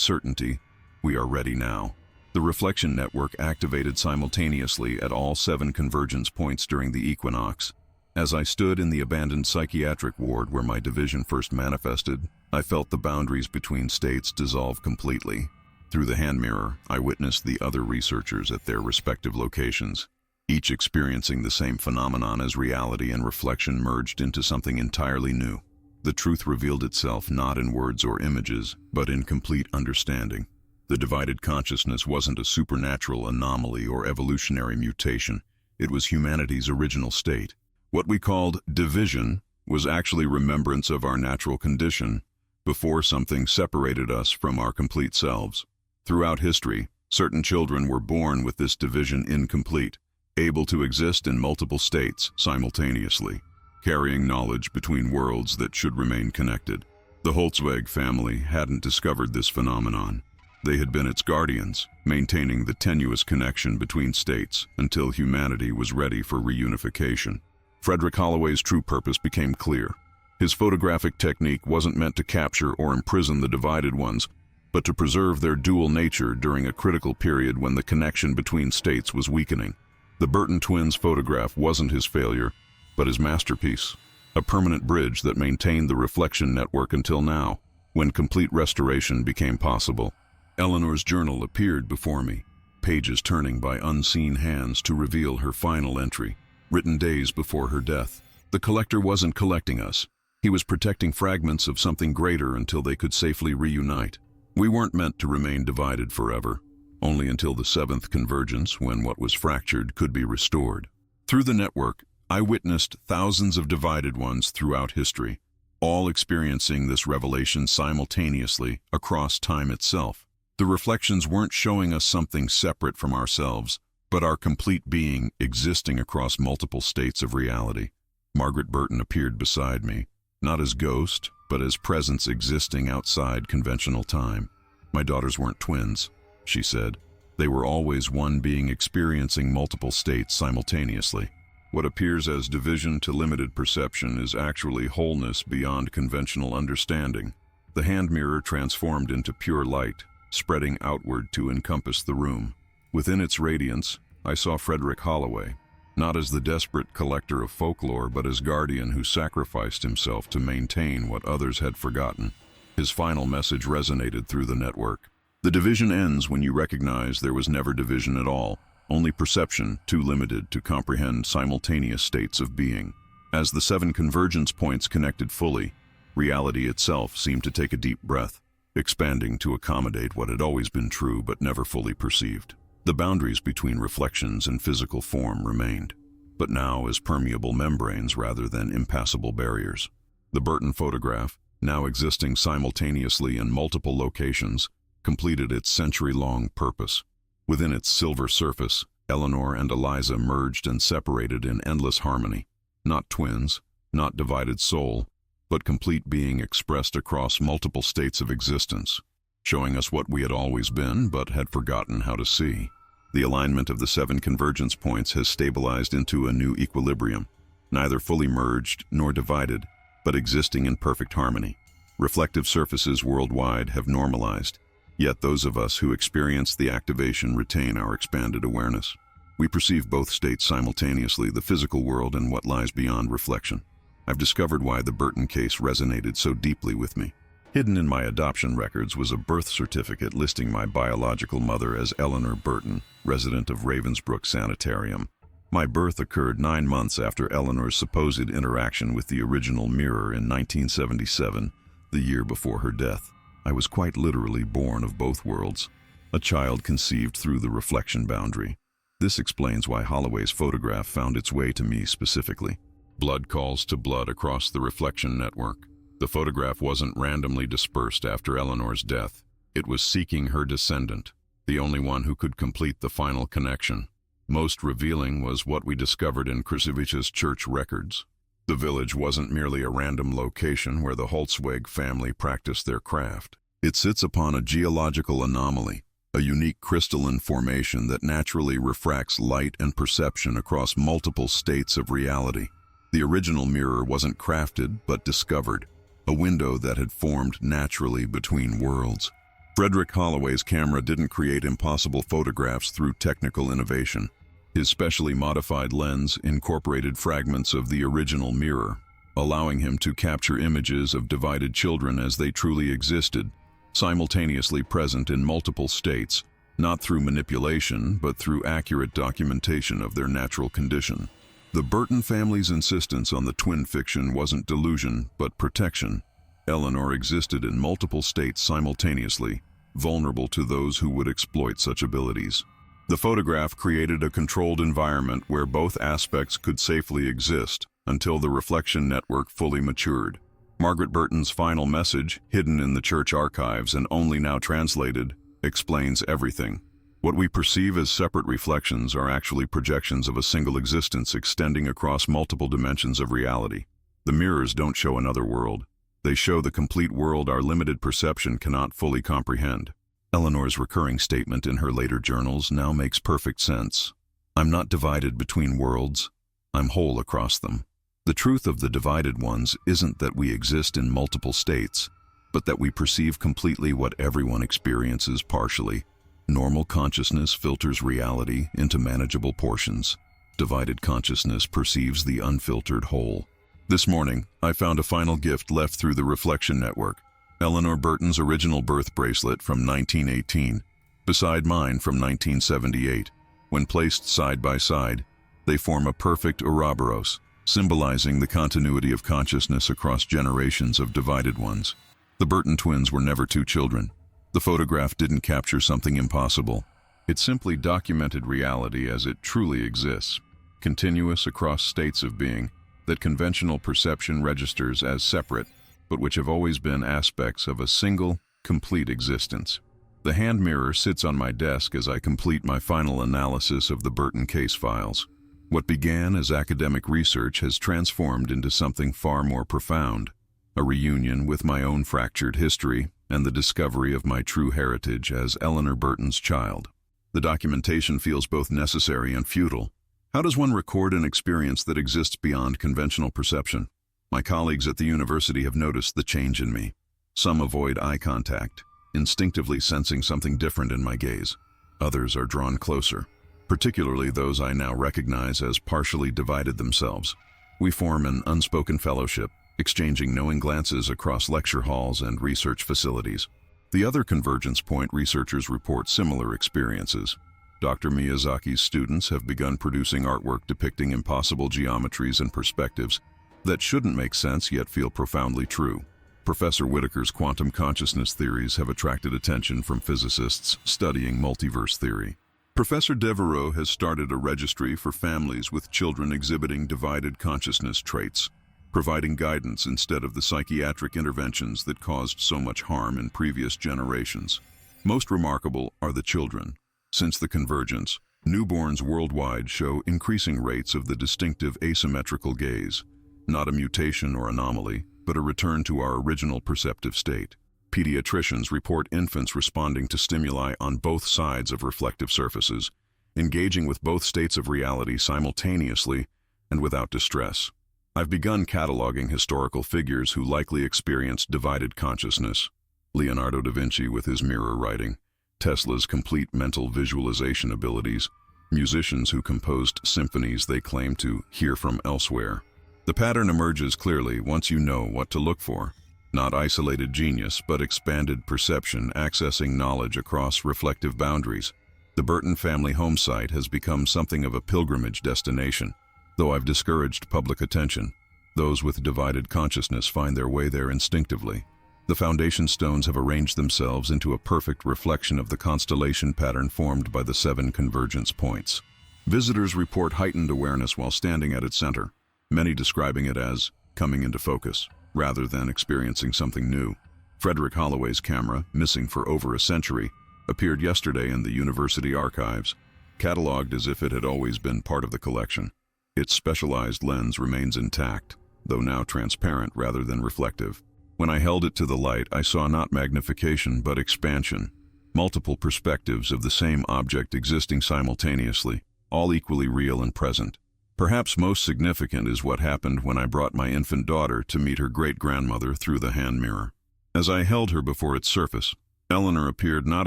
certainty, we are ready now. The reflection network activated simultaneously at all 7 convergence points during the equinox. As I stood in the abandoned psychiatric ward where my division first manifested, I felt the boundaries between states dissolve completely. Through the hand mirror, I witnessed the other researchers at their respective locations, each experiencing the same phenomenon as reality and reflection merged into something entirely new. The truth revealed itself not in words or images, but in complete understanding. The divided consciousness wasn't a supernatural anomaly or evolutionary mutation. It was humanity's original state. What we called division was actually remembrance of our natural condition before something separated us from our complete selves. Throughout history, certain children were born with this division incomplete, able to exist in multiple states simultaneously, carrying knowledge between worlds that should remain connected. The Holtzweg family hadn't discovered this phenomenon. They had been its guardians, maintaining the tenuous connection between states until humanity was ready for reunification. Frederick Holloway's true purpose became clear. His photographic technique wasn't meant to capture or imprison the divided ones, but to preserve their dual nature during a critical period when the connection between states was weakening. The Burton twins' photograph wasn't his failure, but his masterpiece, a permanent bridge that maintained the reflection network until now, when complete restoration became possible. Eleanor's journal appeared before me, pages turning by unseen hands to reveal her final entry, written days before her death. The collector wasn't collecting us. He was protecting fragments of something greater until they could safely reunite. We weren't meant to remain divided forever, only until the 7th convergence, when what was fractured could be restored. Through the network, I witnessed thousands of divided ones throughout history, all experiencing this revelation simultaneously across time itself. The reflections weren't showing us something separate from ourselves, but our complete being existing across multiple states of reality. Margaret Burton appeared beside me, not as ghost, but as presence existing outside conventional time. My daughters weren't twins, she said. They were always one being experiencing multiple states simultaneously. What appears as division to limited perception is actually wholeness beyond conventional understanding. The hand mirror transformed into pure light, spreading outward to encompass the room. Within its radiance, I saw Frederick Holloway, not as the desperate collector of folklore, but as guardian who sacrificed himself to maintain what others had forgotten. His final message resonated through the network. The division ends when you recognize there was never division at all, only perception too limited to comprehend simultaneous states of being. As the 7 convergence points connected fully, reality itself seemed to take a deep breath, expanding to accommodate what had always been true but never fully perceived. The boundaries between reflections and physical form remained, but now as permeable membranes rather than impassable barriers. The Burton photograph, now existing simultaneously in multiple locations, completed its century-long purpose. Within its silver surface, Eleanor and Eliza merged and separated in endless harmony. Not twins, not divided soul, but complete being expressed across multiple states of existence, showing us what we had always been but had forgotten how to see. The alignment of the 7 convergence points has stabilized into a new equilibrium, neither fully merged nor divided, but existing in perfect harmony. Reflective surfaces worldwide have normalized, yet those of us who experience the activation retain our expanded awareness. We perceive both states simultaneously, the physical world and what lies beyond reflection. I've discovered why the Burton case resonated so deeply with me. Hidden in my adoption records was a birth certificate listing my biological mother as Eleanor Burton, resident of Ravensbrook Sanitarium. My birth occurred 9 months after Eleanor's supposed interaction with the original mirror in 1977, the year before her death. I was quite literally born of both worlds, a child conceived through the reflection boundary. This explains why Holloway's photograph found its way to me specifically. Blood calls to blood across the reflection network. The photograph wasn't randomly dispersed after Eleanor's death. It was seeking her descendant, the only one who could complete the final connection. Most revealing was what we discovered in Krzywicz's church records. The village wasn't merely a random location where the Holtzweg family practiced their craft. It sits upon a geological anomaly, a unique crystalline formation that naturally refracts light and perception across multiple states of reality. The original mirror wasn't crafted, but discovered, a window that had formed naturally between worlds. Frederick Holloway's camera didn't create impossible photographs through technical innovation. His specially modified lens incorporated fragments of the original mirror, allowing him to capture images of divided children as they truly existed, simultaneously present in multiple states, not through manipulation, but through accurate documentation of their natural condition. The Burton family's insistence on the twin fiction wasn't delusion, but protection. Eleanor existed in multiple states simultaneously, vulnerable to those who would exploit such abilities. The photograph created a controlled environment where both aspects could safely exist until the reflection network fully matured. Margaret Burton's final message, hidden in the church archives and only now translated, explains everything. What we perceive as separate reflections are actually projections of a single existence extending across multiple dimensions of reality. The mirrors don't show another world. They show the complete world our limited perception cannot fully comprehend. Eleanor's recurring statement in her later journals now makes perfect sense. I'm not divided between worlds. I'm whole across them. The truth of the divided ones isn't that we exist in multiple states, but that we perceive completely what everyone experiences partially. Normal consciousness filters reality into manageable portions. Divided consciousness perceives the unfiltered whole. This morning, I found a final gift left through the reflection network. Eleanor Burton's original birth bracelet from 1918, beside mine from 1978. When placed side by side, they form a perfect Ouroboros, symbolizing the continuity of consciousness across generations of divided ones. The Burton twins were never two children. The photograph didn't capture something impossible. It simply documented reality as it truly exists, continuous across states of being that conventional perception registers as separate, but which have always been aspects of a single, complete existence. The hand mirror sits on my desk as I complete my final analysis of the Burton case files. What began as academic research has transformed into something far more profound, a reunion with my own fractured history and the discovery of my true heritage as Eleanor Burton's child. The documentation feels both necessary and futile. How does one record an experience that exists beyond conventional perception? My colleagues at the university have noticed the change in me. Some avoid eye contact, instinctively sensing something different in my gaze. Others are drawn closer, particularly those I now recognize as partially divided themselves. We form an unspoken fellowship, exchanging knowing glances across lecture halls and research facilities. The other convergence point researchers report similar experiences. Dr. Miyazaki's students have begun producing artwork depicting impossible geometries and perspectives that shouldn't make sense yet feel profoundly true. Professor Whitaker's quantum consciousness theories have attracted attention from physicists studying multiverse theory. Professor Devereaux has started a registry for families with children exhibiting divided consciousness traits, providing guidance instead of the psychiatric interventions that caused so much harm in previous generations. Most remarkable are the children. Since the convergence, newborns worldwide show increasing rates of the distinctive asymmetrical gaze, not a mutation or anomaly, but a return to our original perceptive state. Pediatricians report infants responding to stimuli on both sides of reflective surfaces, engaging with both states of reality simultaneously and without distress. I've begun cataloging historical figures who likely experienced divided consciousness. Leonardo da Vinci with his mirror writing, Tesla's complete mental visualization abilities, musicians who composed symphonies they claim to hear from elsewhere. The pattern emerges clearly once you know what to look for. Not isolated genius, but expanded perception accessing knowledge across reflective boundaries. The Burton family home site has become something of a pilgrimage destination. Though I've discouraged public attention, those with divided consciousness find their way there instinctively. The foundation stones have arranged themselves into a perfect reflection of the constellation pattern formed by the 7 convergence points. Visitors report heightened awareness while standing at its center, many describing it as coming into focus, rather than experiencing something new. Frederick Holloway's camera, missing for over a century, appeared yesterday in the university archives, cataloged as if it had always been part of the collection. Its specialized lens remains intact, though now transparent rather than reflective. When I held it to the light, I saw not magnification but expansion. multiple perspectives of the same object existing simultaneously, all equally real and present. Perhaps most significant is what happened when I brought my infant daughter to meet her great-grandmother through the hand mirror. As I held her before its surface, Eleanor appeared not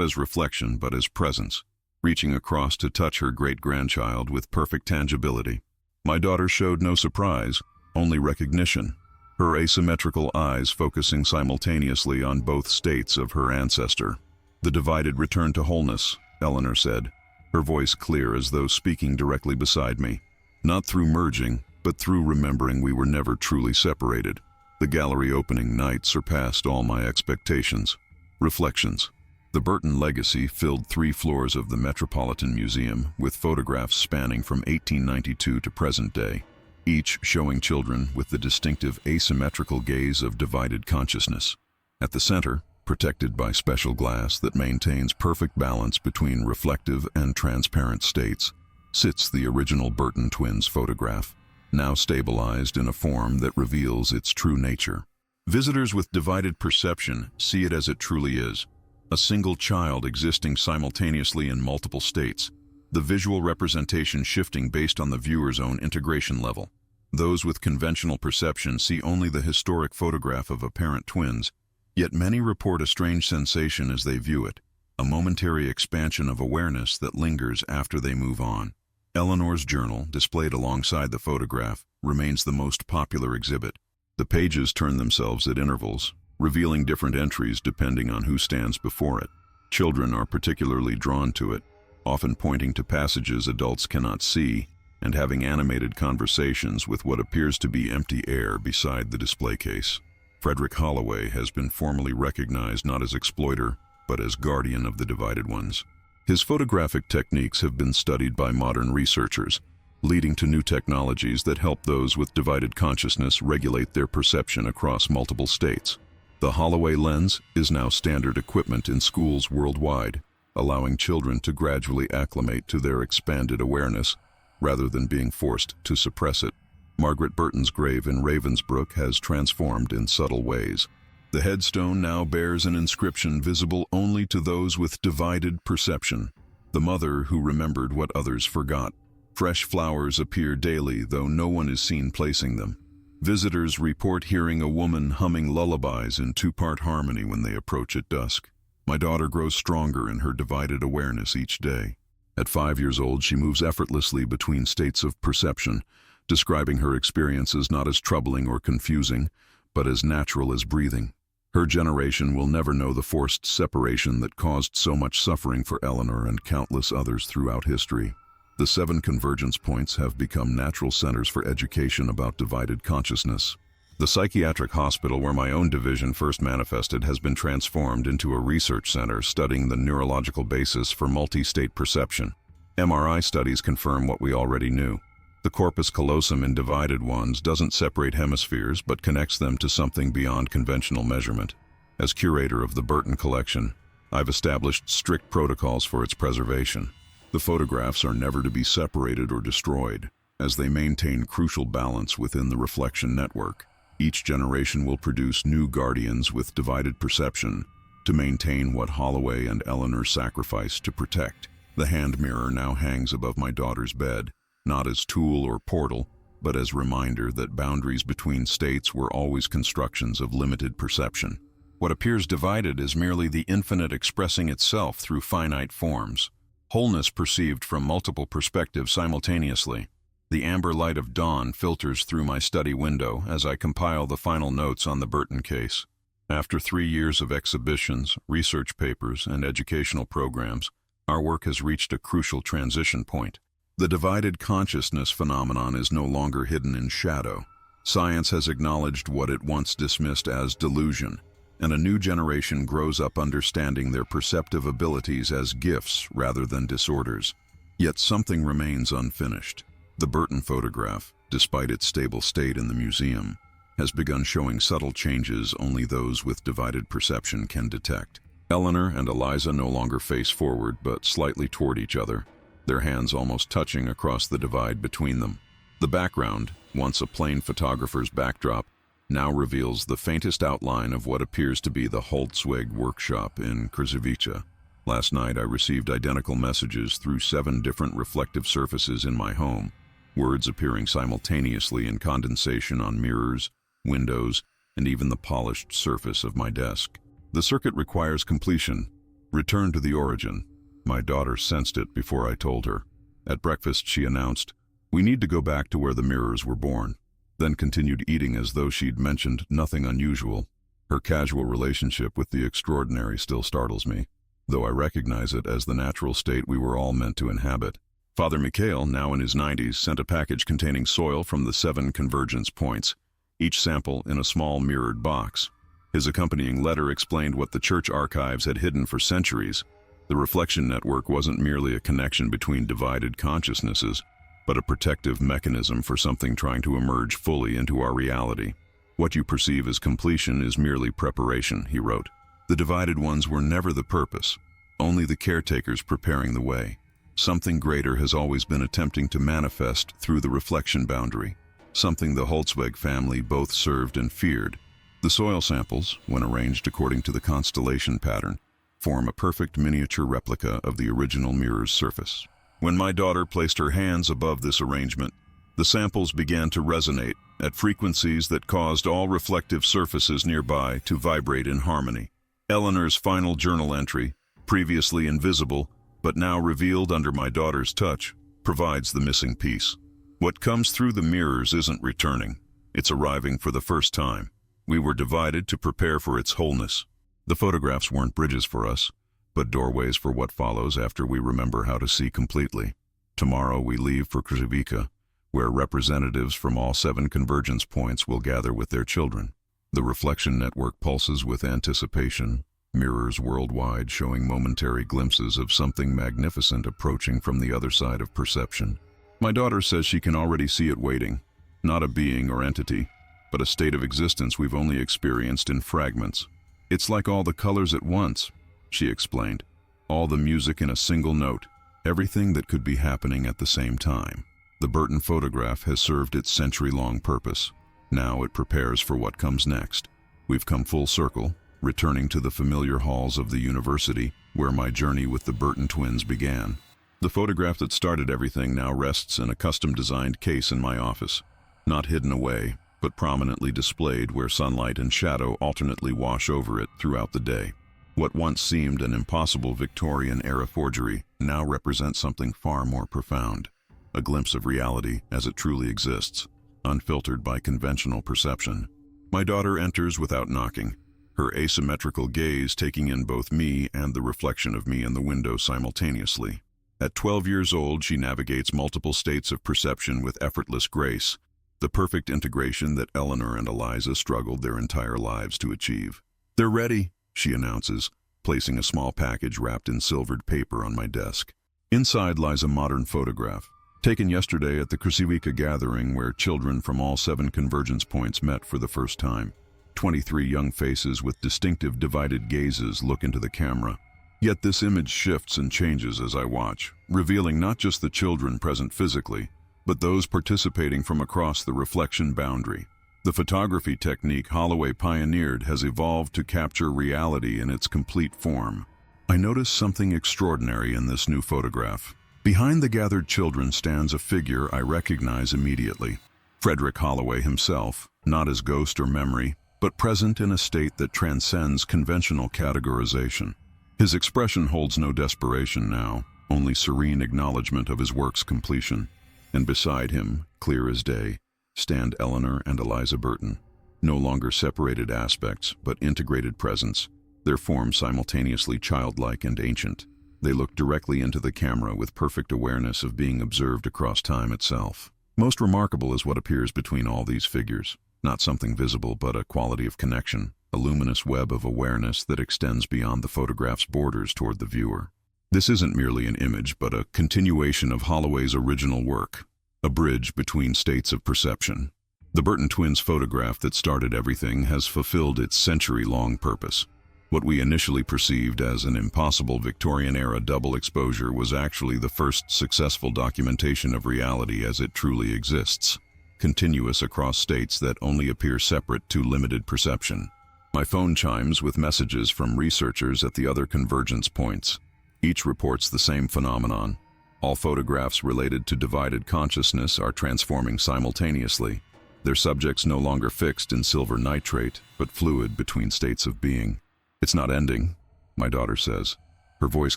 as reflection but as presence, reaching across to touch her great-grandchild with perfect tangibility. My daughter showed no surprise, only recognition, her asymmetrical eyes focusing simultaneously on both states of her ancestor. "The divided return to wholeness," Eleanor said, her voice clear as though speaking directly beside me. "Not through merging, but through remembering we were never truly separated." The gallery opening night surpassed all my expectations. Reflections. The Burton legacy filled 3 floors of the Metropolitan Museum with photographs spanning from 1892 to present day, each showing children with the distinctive asymmetrical gaze of divided consciousness. At the center, protected by special glass that maintains perfect balance between reflective and transparent states, sits the original Burton twins photograph, now stabilized in a form that reveals its true nature. Visitors with divided perception see it as it truly is, a single child existing simultaneously in multiple states, the visual representation shifting based on the viewer's own integration level. Those with conventional perception see only the historic photograph of apparent twins, yet many report a strange sensation as they view it, a momentary expansion of awareness that lingers after they move on. Eleanor's journal, displayed alongside the photograph, remains the most popular exhibit. The pages turn themselves at intervals, revealing different entries depending on who stands before it. Children are particularly drawn to it, often pointing to passages adults cannot see and having animated conversations with what appears to be empty air beside the display case. Frederick Holloway has been formally recognized not as exploiter, but as guardian of the divided ones. His photographic techniques have been studied by modern researchers, leading to new technologies that help those with divided consciousness regulate their perception across multiple states. The Holloway lens is now standard equipment in schools worldwide, allowing children to gradually acclimate to their expanded awareness, rather than being forced to suppress it. Margaret Burton's grave in Ravensbrück has transformed in subtle ways. The headstone now bears an inscription visible only to those with divided perception, the mother who remembered what others forgot. Fresh flowers appear daily, though no one is seen placing them. Visitors report hearing a woman humming lullabies in 2-part harmony when they approach at dusk. My daughter grows stronger in her divided awareness each day. At 5 years old, she moves effortlessly between states of perception, describing her experiences not as troubling or confusing, but as natural as breathing. Her generation will never know the forced separation that caused so much suffering for Eleanor and countless others throughout history. The 7 convergence points have become natural centers for education about divided consciousness. The psychiatric hospital where my own division first manifested has been transformed into a research center studying the neurological basis for multi-state perception. MRI studies confirm what we already knew. The corpus callosum in divided ones doesn't separate hemispheres but connects them to something beyond conventional measurement. As curator of the Burton collection, I've established strict protocols for its preservation. The photographs are never to be separated or destroyed, as they maintain crucial balance within the reflection network. Each generation will produce new guardians with divided perception to maintain what Holloway and Eleanor sacrificed to protect. The hand mirror now hangs above my daughter's bed, not as tool or portal, but as reminder that boundaries between states were always constructions of limited perception. What appears divided is merely the infinite expressing itself through finite forms. Wholeness perceived from multiple perspectives simultaneously. The amber light of dawn filters through my study window as I compile the final notes on the Burton case. After 3 years of exhibitions, research papers, and educational programs, our work has reached a crucial transition point. The divided consciousness phenomenon is no longer hidden in shadow. Science has acknowledged what it once dismissed as delusion, and a new generation grows up understanding their perceptive abilities as gifts rather than disorders. Yet something remains unfinished. The Burton photograph, despite its stable state in the museum, has begun showing subtle changes only those with divided perception can detect. Eleanor and Eliza no longer face forward but slightly toward each other, their hands almost touching across the divide between them. The background, once a plain photographer's backdrop, now reveals the faintest outline of what appears to be the Holtzweg workshop in Krzywice. Last night I received identical messages through 7 different reflective surfaces in my home, words appearing simultaneously in condensation on mirrors, windows, and even the polished surface of my desk. The circuit requires completion. Return to the origin. My daughter sensed it before I told her. At breakfast she announced, "We need to go back to where the mirrors were born," then continued eating as though she'd mentioned nothing unusual. Her casual relationship with the extraordinary still startles me, though I recognize it as the natural state we were all meant to inhabit. Father Mikhail, now in his 90s, sent a package containing soil from the 7 convergence points, each sample in a small mirrored box. His accompanying letter explained what the church archives had hidden for centuries. The reflection network wasn't merely a connection between divided consciousnesses, but a protective mechanism for something trying to emerge fully into our reality. "What you perceive as completion is merely preparation," he wrote. "The divided ones were never the purpose, only the caretakers preparing the way. Something greater has always been attempting to manifest through the reflection boundary, something the Holzweg family both served and feared. The soil samples, when arranged according to the constellation pattern, form a perfect miniature replica of the original mirror's surface. When my daughter placed her hands above this arrangement, the samples began to resonate at frequencies that caused all reflective surfaces nearby to vibrate in harmony. Eleanor's final journal entry, previously invisible but now revealed under my daughter's touch, provides the missing piece. What comes through the mirrors isn't returning. It's arriving for the first time. We were divided to prepare for its wholeness. The photographs weren't bridges for us, but doorways for what follows after we remember how to see completely. Tomorrow we leave for Krzywica, where representatives from all 7 convergence points will gather with their children. The reflection network pulses with anticipation, mirrors worldwide showing momentary glimpses of something magnificent approaching from the other side of perception. My daughter says she can already see it waiting, not a being or entity, but a state of existence we've only experienced in fragments. "It's like all the colors at once," she explained. "All the music in a single note, everything that could be happening at the same time." The Burton photograph has served its century-long purpose. Now it prepares for what comes next. We've come full circle, returning to the familiar halls of the university where my journey with the Burton twins began. The photograph that started everything now rests in a custom-designed case in my office, not hidden away, but prominently displayed where sunlight and shadow alternately wash over it throughout the day. What once seemed an impossible Victorian-era forgery now represents something far more profound, a glimpse of reality as it truly exists, unfiltered by conventional perception. My daughter enters without knocking, her asymmetrical gaze taking in both me and the reflection of me in the window simultaneously. At 12 years old, she navigates multiple states of perception with effortless grace, the perfect integration that Eleanor and Eliza struggled their entire lives to achieve. "They're ready," she announces, placing a small package wrapped in silvered paper on my desk. Inside lies a modern photograph, taken yesterday at the Krzywica gathering where children from all 7 convergence points met for the first time. 23 young faces with distinctive divided gazes look into the camera. Yet this image shifts and changes as I watch, revealing not just the children present physically, but those participating from across the reflection boundary. The photography technique Holloway pioneered has evolved to capture reality in its complete form. I notice something extraordinary in this new photograph. Behind the gathered children stands a figure I recognize immediately. Frederick Holloway himself, not as ghost or memory, but present in a state that transcends conventional categorization. His expression holds no desperation now, only serene acknowledgement of his work's completion. And beside him, clear as day, stand Eleanor and Eliza Burton, no longer separated aspects, but integrated presence, their forms simultaneously childlike and ancient. They look directly into the camera with perfect awareness of being observed across time itself. Most remarkable is what appears between all these figures. Not something visible, but a quality of connection, a luminous web of awareness that extends beyond the photograph's borders toward the viewer. This isn't merely an image, but a continuation of Holloway's original work, a bridge between states of perception. The Burton twins' photograph that started everything has fulfilled its century-long purpose. What we initially perceived as an impossible Victorian-era double exposure was actually the first successful documentation of reality as it truly exists, continuous across states that only appear separate to limited perception. My phone chimes with messages from researchers at the other convergence points. Each reports the same phenomenon. All photographs related to divided consciousness are transforming simultaneously, their subjects no longer fixed in silver nitrate, but fluid between states of being. It's not ending, my daughter says, her voice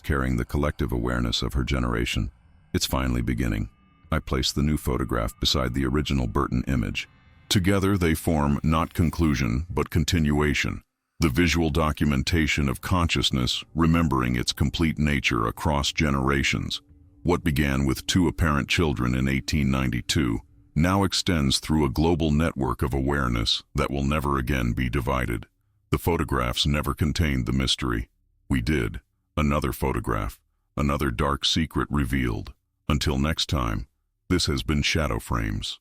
carrying the collective awareness of her generation. It's finally beginning. I place the new photograph beside the original Burton image. Together they form not conclusion, but continuation, the visual documentation of consciousness remembering its complete nature across generations. What began with two apparent children in 1892 now extends through a global network of awareness that will never again be divided. The photographs never contained the mystery. We did. Another photograph, another dark secret revealed. Until next time, this has been Shadow Frames.